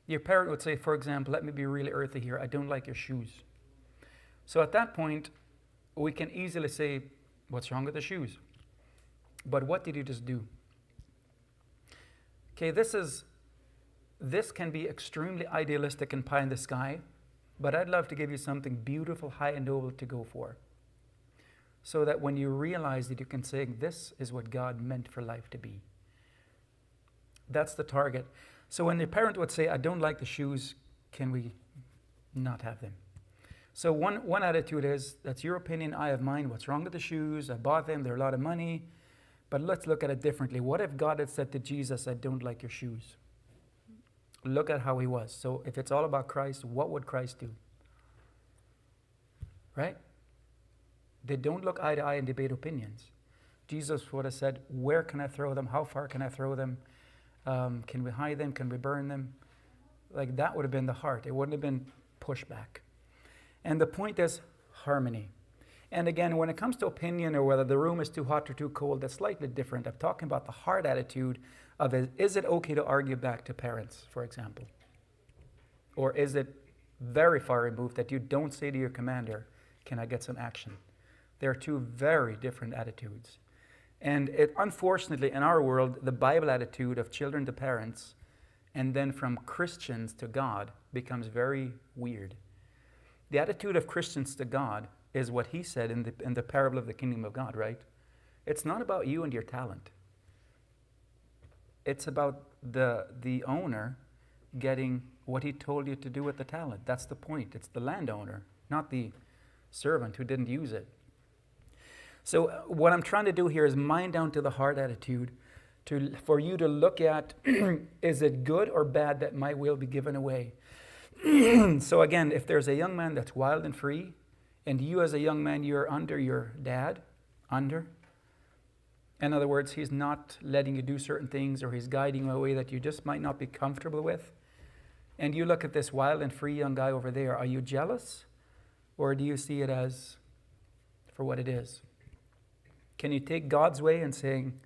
Your parent would say, for example, let me be really earthy here, I don't like your shoes. So at that point, we can easily say, what's wrong with the shoes? But what did you just do? Okay, this can be extremely idealistic and pie in the sky, but I'd love to give you something beautiful, high and noble to go for. So that when you realize that you can say, this is what God meant for life to be. That's the target. So when the parent would say, I don't like the shoes, can we not have them? So one attitude is, that's your opinion, I have mine. What's wrong with the shoes? I bought them, they're a lot of money. But let's look at it differently. What if God had said to Jesus, I don't like your shoes? Look at how he was. So if it's all about Christ, what would Christ do? Right? They don't look eye to eye and debate opinions. Jesus would have said, where can I throw them? How far can I throw them? Can we hide them? Can we burn them? Like that would have been the heart. It wouldn't have been pushback. And the point is harmony. And again, when it comes to opinion or whether the room is too hot or too cold, that's slightly different. I'm talking about the heart attitude of, is it okay to argue back to parents, for example? Or is it very far removed that you don't say to your commander, can I get some action? They're two very different attitudes. And it, unfortunately, in our world, the Bible attitude of children to parents and then from Christians to God becomes very weird. The attitude of Christians to God is what he said in the parable of the kingdom of God, right? It's not about you and your talent. It's about the owner getting what he told you to do with the talent. That's the point. It's the landowner, not the servant who didn't use it. So what I'm trying to do here is mind down to the heart attitude for you to look at, is it good or bad that my will be given away? So again, if there's a young man that's wild and free, and you as a young man, you're under your dad, in other words, he's not letting you do certain things, or he's guiding you in a way that you just might not be comfortable with, and you look at this wild and free young guy over there, are you jealous? Or do you see it as for what it is? Can you take God's way and saying,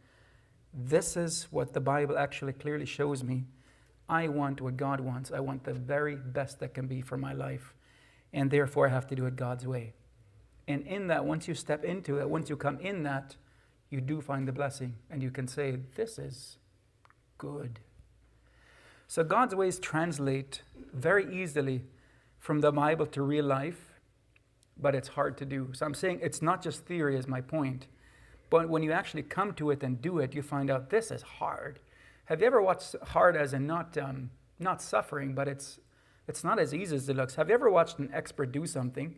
this is what the Bible actually clearly shows me. I want what God wants. I want the very best that can be for my life. And therefore I have to do it God's way. And in that, once you step into it, once you come in that, you do find the blessing. And you can say, this is good. So God's ways translate very easily from the Bible to real life, but it's hard to do. So I'm saying it's not just theory is my point, but when you actually come to it and do it, you find out this is hard. Have you ever watched hard as in not suffering, but it's not as easy as it looks. Have you ever watched an expert do something,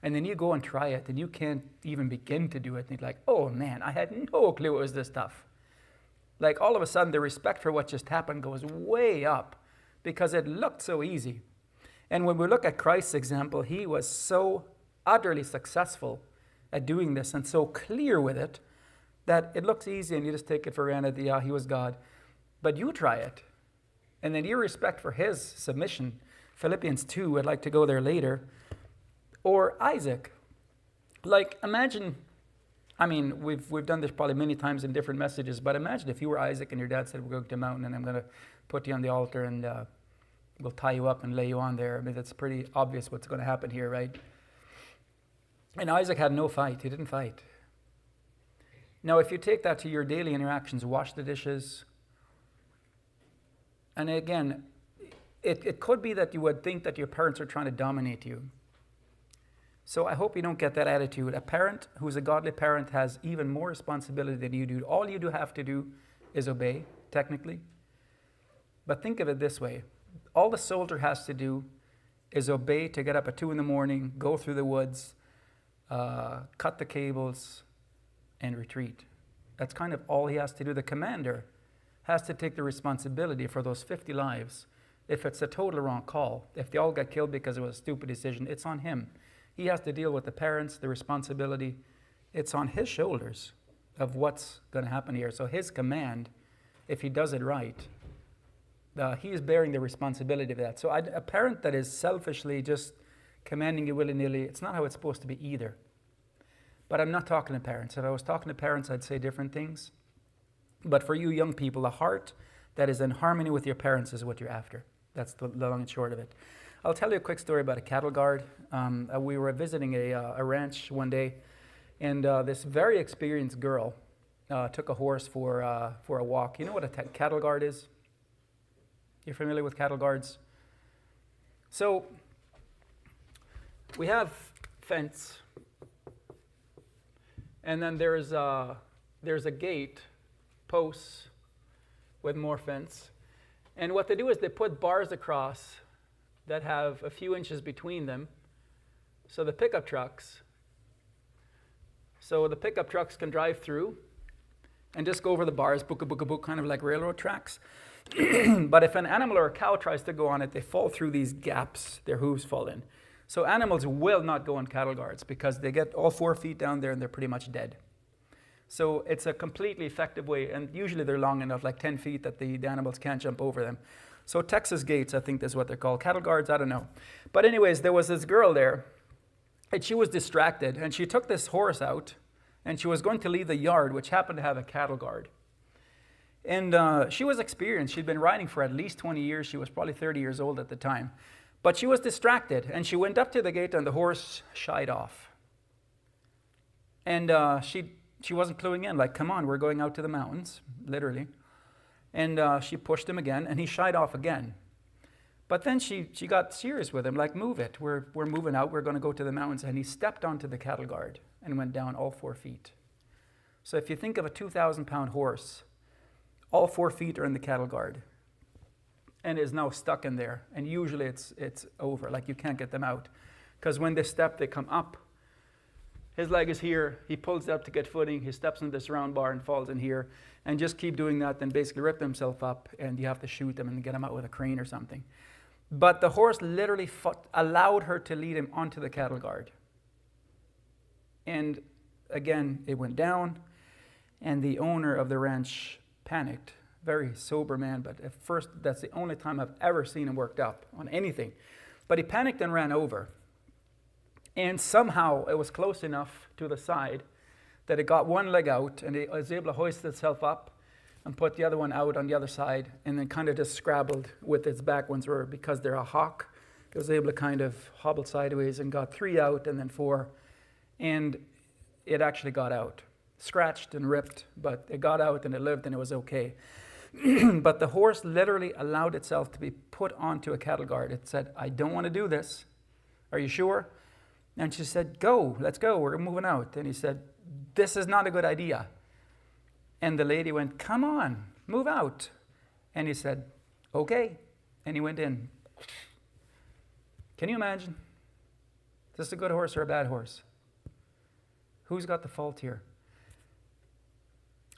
and then you go and try it, and you can't even begin to do it, and you're like, oh man, I had no clue it was this tough. Like all of a sudden, the respect for what just happened goes way up because it looked so easy. And when we look at Christ's example, he was so utterly successful at doing this and so clear with it that it looks easy and you just take it for granted that, yeah, he was God. But you try it. And then your respect for his submission, Philippians 2, I'd like to go there later, or Isaac. Like imagine, I mean, we've done this probably many times in different messages, but imagine if you were Isaac and your dad said, we're going to a mountain and I'm going to put you on the altar and we'll tie you up and lay you on there. I mean, it's pretty obvious what's going to happen here, right? And Isaac had no fight. He didn't fight. Now, if you take that to your daily interactions, wash the dishes, and again, it could be that you would think that your parents are trying to dominate you. So I hope you don't get that attitude. A parent who's a godly parent has even more responsibility than you do. All you do have to do is obey, technically. But think of it this way. All the soldier has to do is obey to get up at 2 a.m, go through the woods, cut the cables, and retreat. That's kind of all he has to do. The commander has to take the responsibility for those 50 lives. If it's a total wrong call, if they all got killed because it was a stupid decision, it's on him. He has to deal with the parents, the responsibility. It's on his shoulders of what's going to happen here. So his command, if he does it right, he is bearing the responsibility of that. So a parent that is selfishly just commanding you willy-nilly, it's not how it's supposed to be either. But I'm not talking to parents. If I was talking to parents, I'd say different things. But for you young people, a heart that is in harmony with your parents is what you're after. That's the long and short of it. I'll tell you a quick story about a cattle guard. We were visiting a ranch one day, and this very experienced girl took a horse for a walk. You know what a cattle guard is? You're familiar with cattle guards? So we have fence, and then there's a gate, posts with more fence. And what they do is they put bars across that have a few inches between them. So the pickup trucks can drive through and just go over the bars, book, kind of like railroad tracks. But if an animal or a cow tries to go on it, they fall through these gaps, their hooves fall in. So animals will not go on cattle guards because they get all 4 feet down there and they're pretty much dead. So it's a completely effective way, and usually they're long enough, like 10 feet, that the animals can't jump over them. So Texas gates, I think that's what they're called. Cattle guards, I don't know. But anyways, there was this girl there, and she was distracted, and she took this horse out, and she was going to leave the yard, which happened to have a cattle guard. And she was experienced. She'd been riding for at least 20 years. She was probably 30 years old at the time. But she was distracted, and she went up to the gate, and the horse shied off. And she wasn't cluing in, like, come on, we're going out to the mountains, literally. And she pushed him again, and he shied off again. But then she got serious with him, like, move it. We're moving out. We're going to go to the mountains. And he stepped onto the cattle guard and went down all 4 feet. So if you think of a 2,000-pound horse, all 4 feet are in the cattle guard and is now stuck in there. And usually it's over, like you can't get them out. Because when they step, they come up. His leg is here. He pulls it up to get footing. He steps into this round bar and falls in here. And just keep doing that, then basically rip himself up, and you have to shoot them and get them out with a crane or something. But the horse literally allowed her to lead him onto the cattle guard. And again, it went down, and the owner of the ranch panicked. Very sober man, but at first, that's the only time I've ever seen him worked up on anything. But he panicked and ran over. And somehow it was close enough to the side that it got one leg out, and it was able to hoist itself up and put the other one out on the other side, and then kind of just scrabbled with its back ones, where because they're a hawk, it was able to kind of hobble sideways and got 3 out and then 4. And it actually got out. Scratched and ripped, but it got out and it lived and it was okay. But the horse literally allowed itself to be put onto a cattle guard. It said, I don't want to do this. Are you sure? And she said, go, let's go, we're moving out. And he said, this is not a good idea. And the lady went, come on, move out. And he said, okay. And he went in. Can you imagine? Is this a good horse or a bad horse? Who's got the fault here?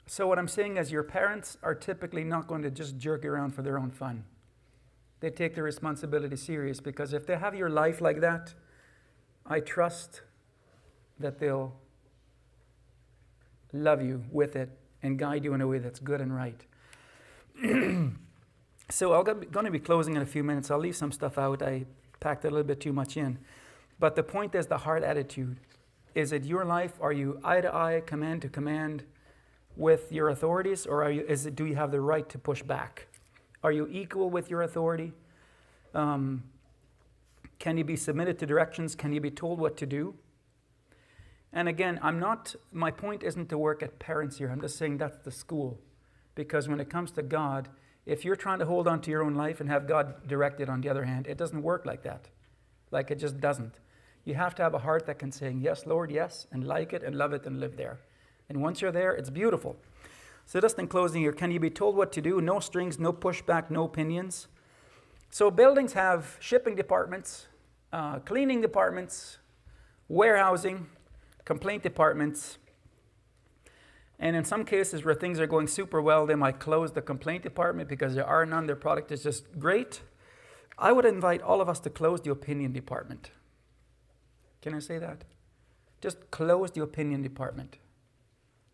So what I'm saying is your parents are typically not going to just jerk you around for their own fun. They take their responsibility serious, because if they have your life like that, I trust that they'll love you with it and guide you in a way that's good and right. So I'm going to be closing in a few minutes. I'll leave some stuff out. I packed a little bit too much in. But the point is the heart attitude. Is it your life? Are you eye to eye, command to command with your authorities, or do you have the right to push back? Are you equal with your authority? Can you be submitted to directions? Can you be told what to do? And again, my point isn't to work at parents here. I'm just saying that's the school. Because when it comes to God, if you're trying to hold on to your own life and have God direct it on the other hand, it doesn't work like that. Like, it just doesn't. You have to have a heart that can say, yes, Lord, yes, and like it and love it and live there. And once you're there, it's beautiful. So just in closing here, can you be told what to do? No strings, no pushback, no opinions. So buildings have shipping departments, cleaning departments, warehousing, complaint departments. And in some cases where things are going super well, they might close the complaint department because there are none. Their product is just great. I would invite all of us to close the opinion department. Can I say that? Just close the opinion department.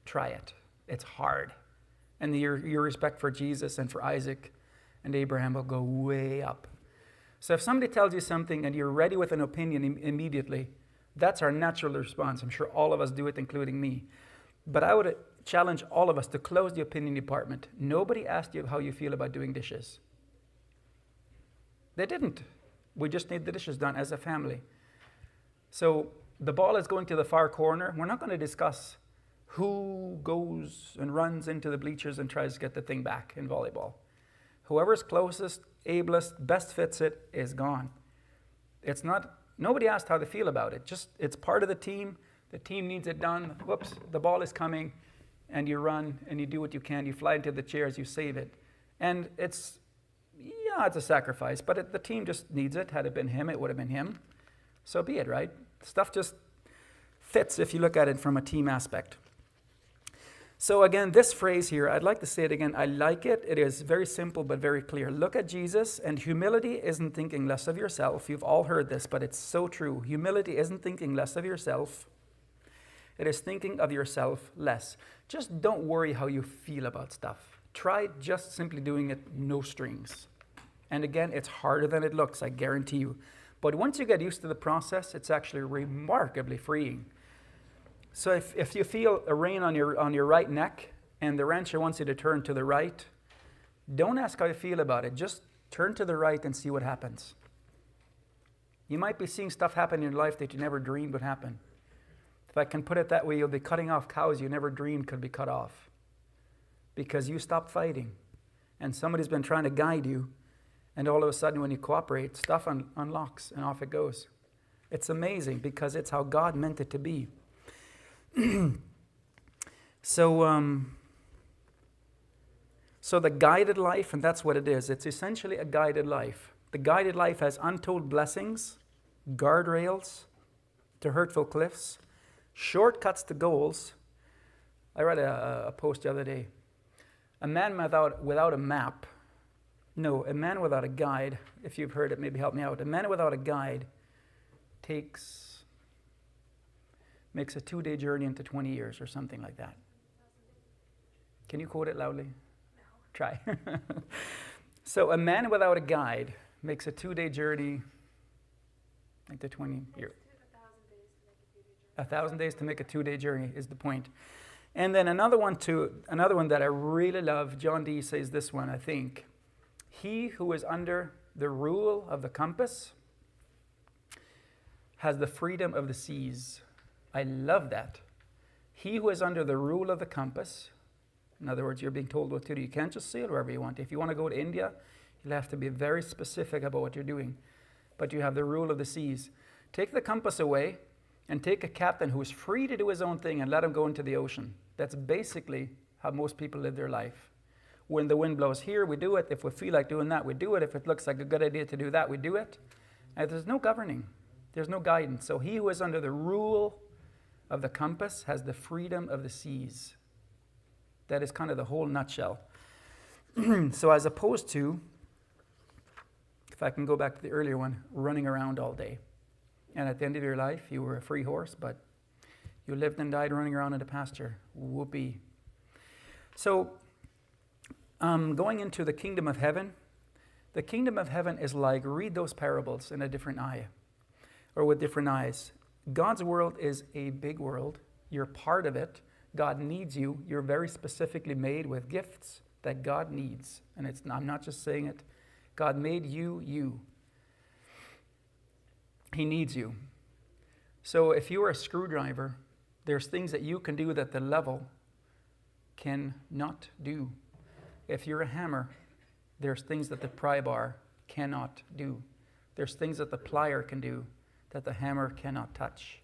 Try it. It's hard. And your respect for Jesus and for Isaac and Abraham will go way up. So if somebody tells you something and you're ready with an opinion immediately, that's our natural response. I'm sure all of us do it, including me. But I would challenge all of us to close the opinion department. Nobody asked you how you feel about doing dishes. They didn't. We just need the dishes done as a family. So the ball is going to the far corner. We're not going to discuss who goes and runs into the bleachers and tries to get the thing back in volleyball. Whoever's closest, ablest, best fits it is gone. It's not, nobody asked how they feel about it. Just, it's part of the team. The team needs it done. Whoops, the ball is coming, and you run and you do what you can. You fly into the chairs, you save it. And it's a sacrifice, but the team just needs it. Had it been him, it would have been him. So be it, right? Stuff just fits if you look at it from a team aspect. So again, this phrase here, I'd like to say it again. I like it. It is very simple but very clear. Look at Jesus, and humility isn't thinking less of yourself. You've all heard this, but it's so true. Humility isn't thinking less of yourself. It is thinking of yourself less. Just don't worry how you feel about stuff. Try just simply doing it, no strings. And again, it's harder than it looks, I guarantee you. But once you get used to the process, it's actually remarkably freeing. So if you feel a rein on your right neck and the rancher wants you to turn to the right, don't ask how you feel about it. Just turn to the right and see what happens. You might be seeing stuff happen in your life that you never dreamed would happen. If I can put it that way, you'll be cutting off cows you never dreamed could be cut off. Because you stopped fighting. And somebody's been trying to guide you. And all of a sudden, when you cooperate, stuff unlocks and off it goes. It's amazing because it's how God meant it to be. So the guided life, and that's what it is. It's essentially a guided life. The guided life has untold blessings, guardrails to hurtful cliffs, shortcuts to goals. I read a post the other day. A man without a map No, a man without a guide, if you've heard it, maybe help me out. A man without a guide makes a 2-day journey into 20 years or something like that. Can you quote it loudly? No. Try. So a man without a guide makes a 2-day journey into 20 years. 1,000 days to make a 2-day journey is the point. And then another one that I really love, John Dee says this one, I think. He who is under the rule of the compass has the freedom of the seas. I love that. He who is under the rule of the compass, in other words, you're being told what to do. You can't just sail wherever you want. If you want to go to India, you'll have to be very specific about what you're doing. But you have the rule of the seas. Take the compass away and take a captain who is free to do his own thing and let him go into the ocean. That's basically how most people live their life. When the wind blows here, we do it. If we feel like doing that, we do it. If it looks like a good idea to do that, we do it. And there's no governing. There's no guidance. So he who is under the rule of the compass has the freedom of the seas. That is kind of the whole nutshell. So as opposed to, if I can go back to the earlier one, running around all day. And at the end of your life, you were a free horse, but you lived and died running around in the pasture. Whoopee. So, going into the kingdom of heaven is like, read those parables in a different eye, or with different eyes. God's world is a big world. You're part of it. God needs you. You're very specifically made with gifts that God needs. And I'm not just saying it. God made you. He needs you. So if you are a screwdriver, there's things that you can do that the level cannot do. If you're a hammer, there's things that the pry bar cannot do. There's things that the plier can do that the hammer cannot touch.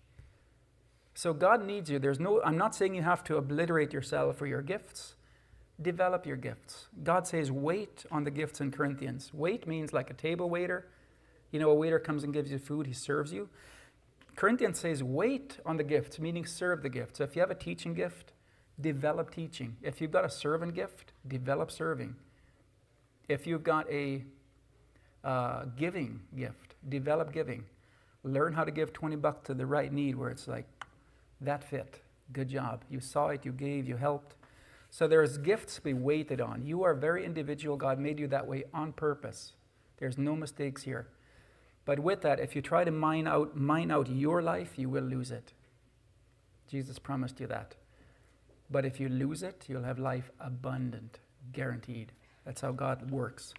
So God needs you. I'm not saying you have to obliterate yourself or your gifts. Develop your gifts. God says wait on the gifts in Corinthians. Wait means like a table waiter. You know, a waiter comes and gives you food, he serves you. Corinthians says wait on the gifts, meaning serve the gift. So if you have a teaching gift, develop teaching. If you've got a servant gift, develop serving. If you've got a giving gift, develop giving. Learn how to give $20 to the right need where it's like, that fit. Good job. You saw it, you gave, you helped. So there's gifts to be waited on. You are very individual. God made you that way on purpose. There's no mistakes here. But with that, if you try to mine out your life, you will lose it. Jesus promised you that. But if you lose it, you'll have life abundant, guaranteed. That's how God works.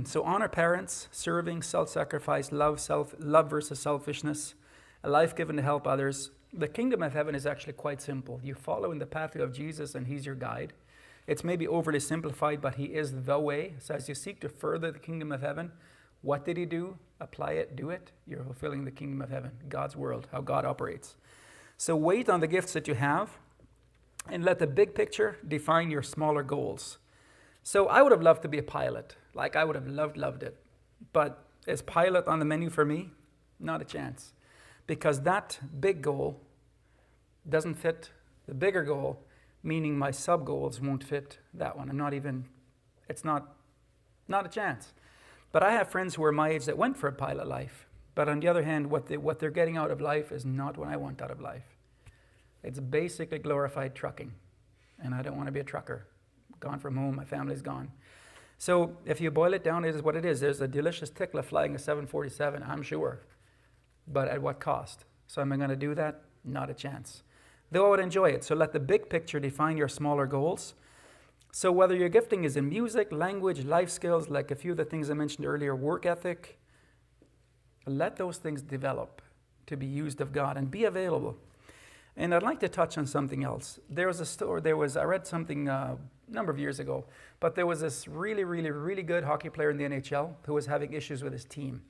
So honor parents, serving, self-sacrifice, love versus selfishness, a life given to help others. The kingdom of heaven is actually quite simple. You follow in the pathway of Jesus and he's your guide. It's maybe overly simplified, but he is the way. So as you seek to further the kingdom of heaven, what did he do? Apply it, do it. You're fulfilling the kingdom of heaven, God's world, how God operates. So wait on the gifts that you have and let the big picture define your smaller goals. So I would have loved to be a pilot. Like I would have loved it. But is pilot on the menu for me? Not a chance. Because that big goal doesn't fit the bigger goal, meaning my sub goals won't fit that one. It's not a chance. But I have friends who are my age that went for a pilot life. But on the other hand, what they're getting out of life is not what I want out of life. It's basically glorified trucking. And I don't want to be a trucker. Gone from home, my family's gone. So if you boil it down, it is what it is. There's a delicious tickler flying a 747, I'm sure. But at what cost? So am I going to do that? Not a chance. Though I would enjoy it. So let the big picture define your smaller goals. So whether your gifting is in music, language, life skills, like a few of the things I mentioned earlier, work ethic, let those things develop to be used of God and be available. And I'd like to touch on something else. I read something a number of years ago, but there was this really, really, really good hockey player in the NHL who was having issues with his team.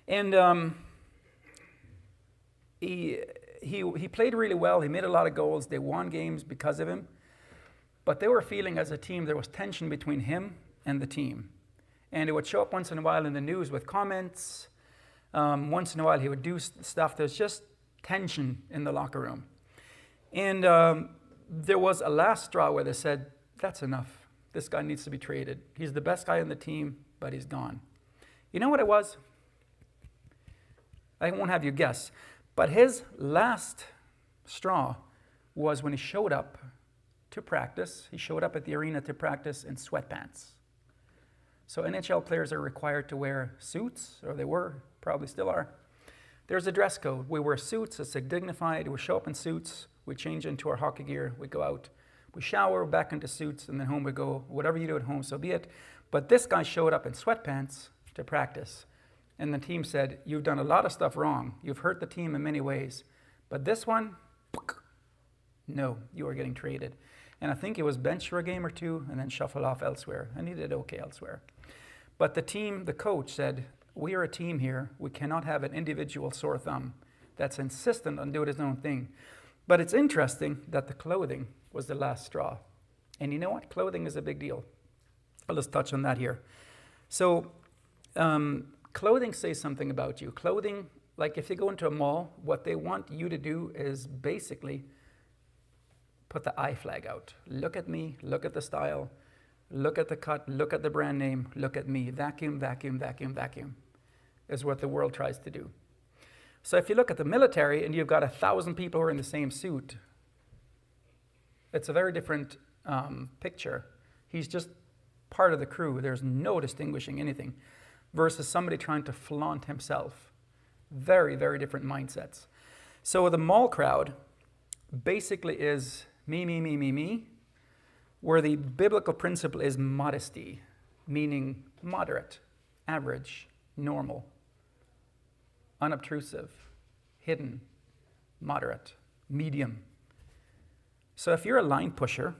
And he played really well. He made a lot of goals. They won games because of him. But they were feeling as a team there was tension between him and the team. And it would show up once in a while in the news with comments. Once in a while he would do stuff. There's just tension in the locker room. And there was a last straw where they said, that's enough. this guy needs to be traded. He's the best guy on the team, but he's gone. You know what it was? I won't have you guess. But his last straw was when he showed up to practice. He showed up at the arena to practice in sweatpants. So NHL players are required to wear suits, or they were, probably still are. There's a dress code. We wear suits, it's dignified. We show up in suits, we change into our hockey gear, we go out, we shower, back into suits, and then home we go. Whatever you do at home, so be it. But this guy showed up in sweatpants to practice. And the team said, you've done a lot of stuff wrong. You've hurt the team in many ways. But this one, no, you are getting traded. And I think he was benched for a game or two and then shuffled off elsewhere. And he did okay elsewhere. But the team, the coach said, we are a team here. We cannot have an individual sore thumb that's insistent on doing his own thing. But it's interesting that the clothing was the last straw. And you know what? Clothing is a big deal. I'll just touch on that here. So clothing says something about you. Clothing, like if you go into a mall, what they want you to do is basically put the I flag out. Look at me, look at the style, look at the cut, look at the brand name, look at me. Vacuum, vacuum, vacuum, vacuum is what the world tries to do. So if you look at the military and you've got 1,000 people who are in the same suit, it's a very different picture. He's just part of the crew. There's no distinguishing anything versus somebody trying to flaunt himself. Very, very different mindsets. So the mall crowd basically is me, me, me, me, me, where the biblical principle is modesty, meaning moderate, average, normal, unobtrusive, hidden, moderate, medium. So if you're a line pusher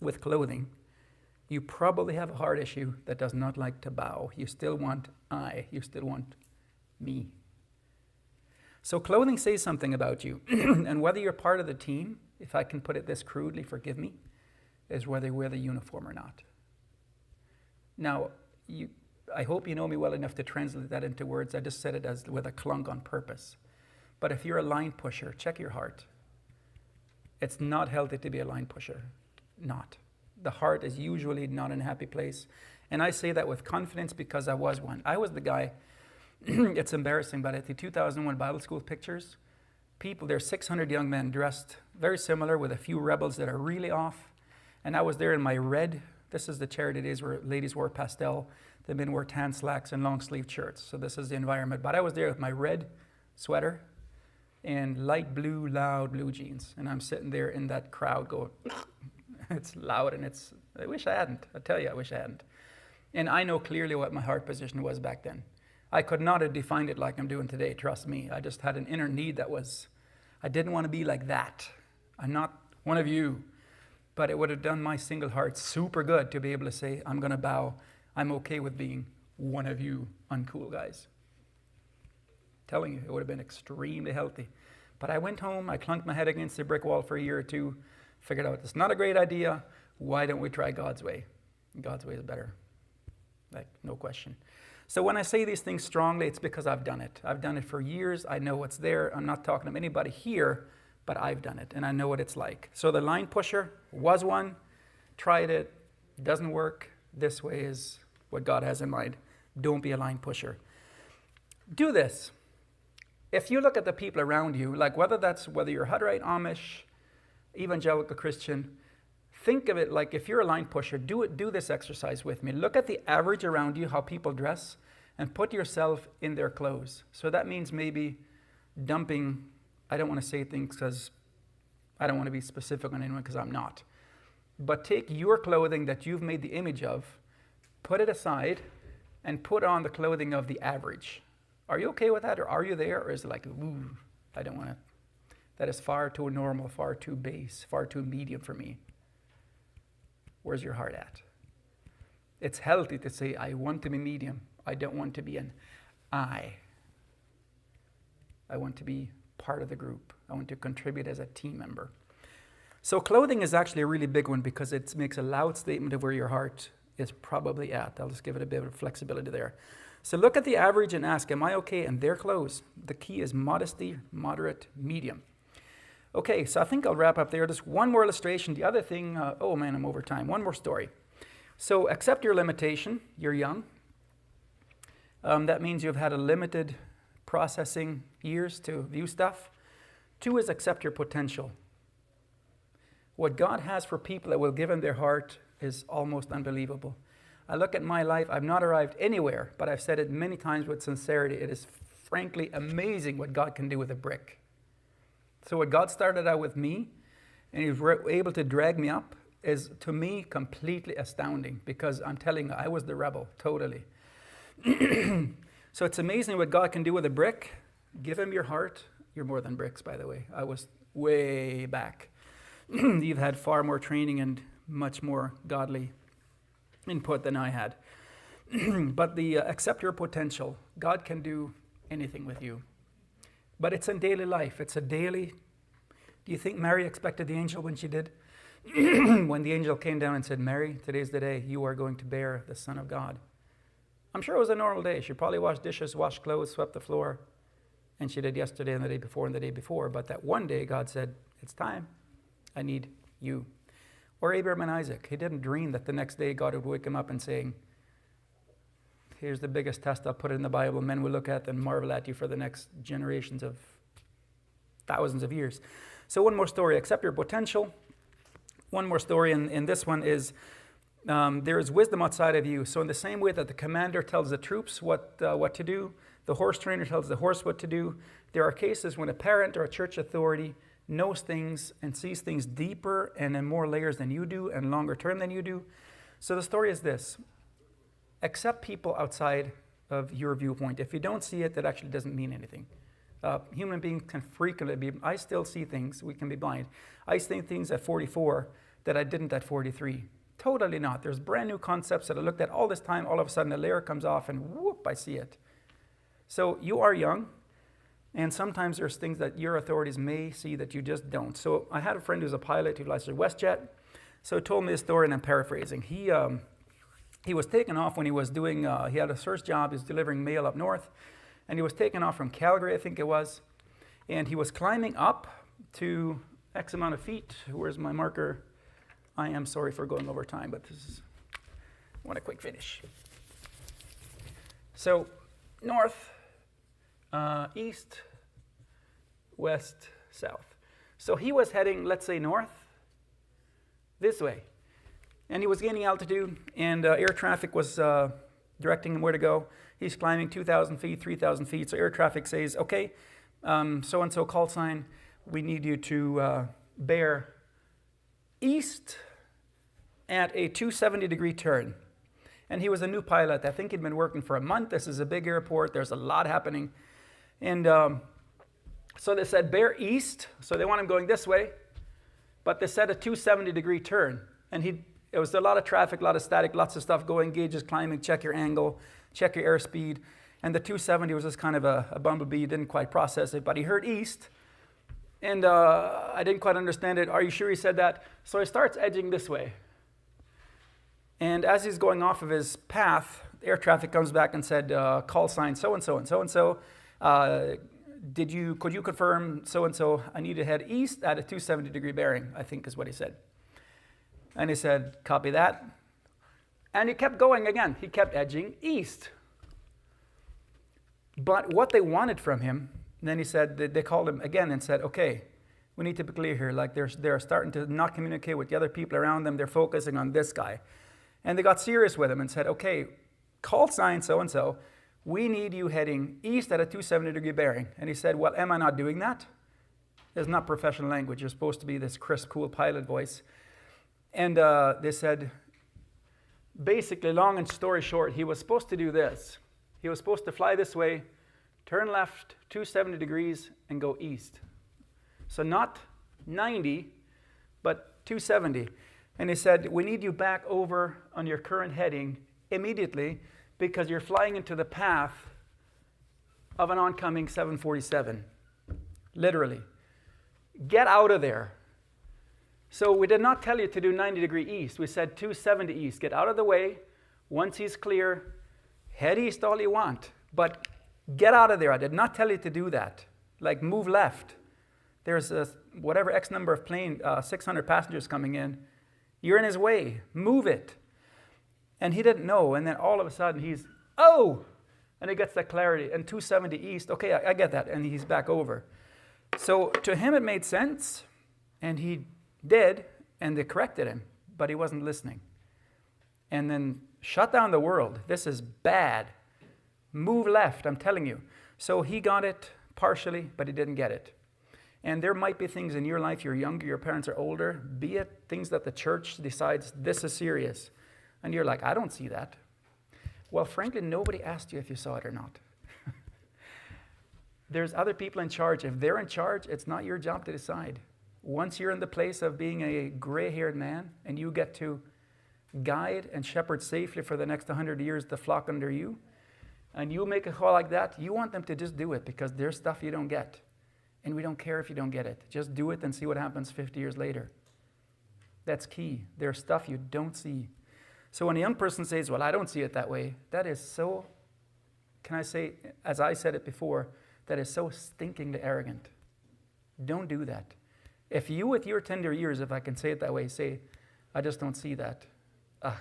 with clothing, you probably have a heart issue that does not like to bow. You still want I, you still want me. So clothing says something about you. And whether you're part of the team, if I can put it this crudely, forgive me, is whether you wear the uniform or not. Now, I hope you know me well enough to translate that into words. I just said it as with a clunk on purpose. But if you're a line pusher, check your heart. It's not healthy to be a line pusher. Not. The heart is usually not in a happy place. And I say that with confidence because I was one. I was the guy, it's embarrassing, but at the 2001 Bible school pictures, there's 600 young men dressed very similar with a few rebels that are really off. And I was there in my red, this is the charity days where ladies wore pastel, the men wore tan slacks and long sleeve shirts. So this is the environment. But I was there with my red sweater and light blue, loud blue jeans. And I'm sitting there in that crowd going, it's loud and I wish I hadn't. I tell you, I wish I hadn't. And I know clearly what my heart position was back then. I could not have defined it like I'm doing today, trust me. I just had an inner need that was, I didn't want to be like that. I'm not one of you. But it would have done my single heart super good to be able to say, I'm going to bow. I'm okay with being one of you uncool guys. Telling you, it would have been extremely healthy. But I went home, I clunked my head against the brick wall for a year or two, figured out it's not a great idea. Why don't we try God's way? God's way is better. Like, no question. So when I say these things strongly, it's because I've done it. I've done it for years. I know what's there. I'm not talking to anybody here, but I've done it, and I know what it's like. So the line pusher was one, tried it, doesn't work. This way is what God has in mind. Don't be a line pusher. Do this. If you look at the people around you, like whether you're Hutterite, Amish, evangelical Christian, think of it like if you're a line pusher, do this exercise with me. Look at the average around you, how people dress, and put yourself in their clothes. So that means maybe dumping, I don't want to say things because I don't want to be specific on anyone because I'm not. But take your clothing that you've made the image of, put it aside, and put on the clothing of the average. Are you okay with that, or are you there, or is it like, ooh, I don't want to, that is far too normal, far too base, far too medium for me? Where's your heart at? It's healthy to say, I want to be medium. I don't want to be an I. I want to be part of the group. I want to contribute as a team member. So clothing is actually a really big one because it makes a loud statement of where your heart is probably at. I'll just give it a bit of flexibility there. So look at the average and ask, am I okay in their clothes? The key is modesty, moderate, medium. Okay, so I think I'll wrap up there. Just one more illustration. The other thing, oh man, I'm over time. One more story. So accept your limitation. You're young. That means you've had a limited processing years to view stuff. 2 is accept your potential. What God has for people that will give him their heart is almost unbelievable. I look at my life, I've not arrived anywhere, but I've said it many times with sincerity. It is frankly amazing what God can do with a brick. So what God started out with me, and he was able to drag me up, is to me completely astounding, because I'm telling you, I was the rebel, totally. So it's amazing what God can do with a brick. Give him your heart. You're more than bricks, by the way. I was way back. You've had far more training and much more godly input than I had. But accept your potential. God can do anything with you. But it's in daily life. It's a daily. Do you think Mary expected the angel when she did? When the angel came down and said, Mary, today's the day you are going to bear the Son of God. I'm sure it was a normal day. She probably washed dishes, washed clothes, swept the floor. And she did yesterday and the day before and the day before. But that one day God said, it's time. I need you. Or Abraham and Isaac. He didn't dream that the next day God would wake him up and saying, here's the biggest test I'll put in the Bible. Men will look at and marvel at you for the next generations of thousands of years. So one more story. Accept your potential. One more story, and this one is, there is wisdom outside of you. So in the same way that the commander tells the troops what to do, the horse trainer tells the horse what to do, there are cases when a parent or a church authority knows things and sees things deeper and in more layers than you do and longer term than you do. So the story is this. Accept people outside of your viewpoint. If you don't see it, that actually doesn't mean anything. Human beings can frequently be, I still see things, we can be blind. I see things at 44 that I didn't at 43. Totally not. There's brand new concepts that I looked at all this time, all of a sudden a layer comes off and whoop, I see it. So you are young, and sometimes there's things that your authorities may see that you just don't. So I had a friend who's a pilot who flies for WestJet. So he told me a story, and I'm paraphrasing. He was taken off when he was doing, he had his first job, he was delivering mail up north, and he was taken off from Calgary, I think it was, and he was climbing up to X amount of feet. Where's my marker? I am sorry for going over time, but I want a quick finish. So north, east, west, south. So he was heading, let's say, north, this way. And he was gaining altitude, and air traffic was directing him where to go. He's climbing 2,000 feet, 3,000 feet. So air traffic says, okay, so-and-so call sign, we need you to bear east at a 270-degree turn. And he was a new pilot. I think he'd been working for a month. This is a big airport. There's a lot happening. And so they said, bear east. So they want him going this way. But they said a 270-degree turn. And it was a lot of traffic, a lot of static, lots of stuff going, gauges climbing, check your angle, check your airspeed. And the 270 was just kind of a bumblebee, didn't quite process it. But he heard east. And I didn't quite understand it. Are you sure he said that? So he starts edging this way. And as he's going off of his path, air traffic comes back and said, call sign so-and-so and so-and-so. Could you confirm so-and-so? I need to head east at a 270-degree bearing, I think is what he said. And he said, copy that. And he kept going again. He kept edging east. But what they wanted from him, then he said, they called him again and said, okay, we need to be clear here. Like they're starting to not communicate with the other people around them. They're focusing on this guy. And they got serious with him and said, okay, call sign so-and-so. We need you heading east at a 270-degree bearing. And he said, well, am I not doing that? It's not professional language. You're supposed to be this crisp, cool pilot voice. And they said, basically, long and story short, he was supposed to do this. He was supposed to fly this way, turn left 270 degrees, and go east. So not 90, but 270. And he said, we need you back over on your current heading immediately because you're flying into the path of an oncoming 747. Literally. Get out of there. So we did not tell you to do 90-degree east. We said 270 east. Get out of the way. Once he's clear, head east all you want. But get out of there. I did not tell you to do that. Like move left. There's whatever X number of plane, 600 passengers coming in. You're in his way. Move it. And he didn't know. And then all of a sudden he's, oh! And he gets that clarity. And 270 east, okay, I get that. And he's back over. So to him it made sense. And he did. And they corrected him. But he wasn't listening. And then shut down the world. This is bad. Move left, I'm telling you. So he got it partially, but he didn't get it. And there might be things in your life, you're younger, your parents are older, be it things that the church decides this is serious. And you're like, I don't see that. Well, frankly, nobody asked you if you saw it or not. There's other people in charge. If they're in charge, it's not your job to decide. Once you're in the place of being a gray-haired man and you get to guide and shepherd safely for the next 100 years the flock under you, and you make a call like that, you want them to just do it because there's stuff you don't get. And we don't care if you don't get it. Just do it and see what happens 50 years later. That's key. There's stuff you don't see. So when a young person says, well, I don't see it that way, that is so, can I say, as I said it before, that is so stinkingly arrogant. Don't do that. If you, with your tender years, if I can say it that way, say, I just don't see that. Ugh.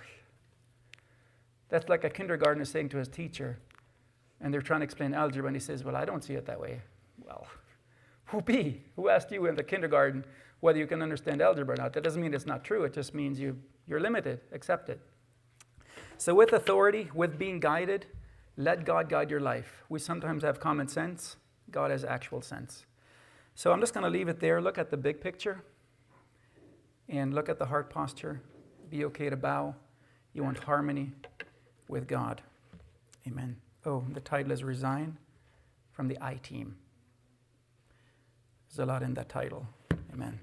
That's like a kindergartner saying to his teacher, and they're trying to explain algebra, and he says, well, I don't see it that way. Well, who asked you in the kindergarten whether you can understand algebra or not? That doesn't mean it's not true. It just means you're limited. Accept it. So with authority, with being guided, let God guide your life. We sometimes have common sense. God has actual sense. So I'm just going to leave it there. Look at the big picture and look at the heart posture. Be okay to bow. You want harmony with God. Amen. Oh, the title is Resign from the I-Team. There's a lot in that title. Amen.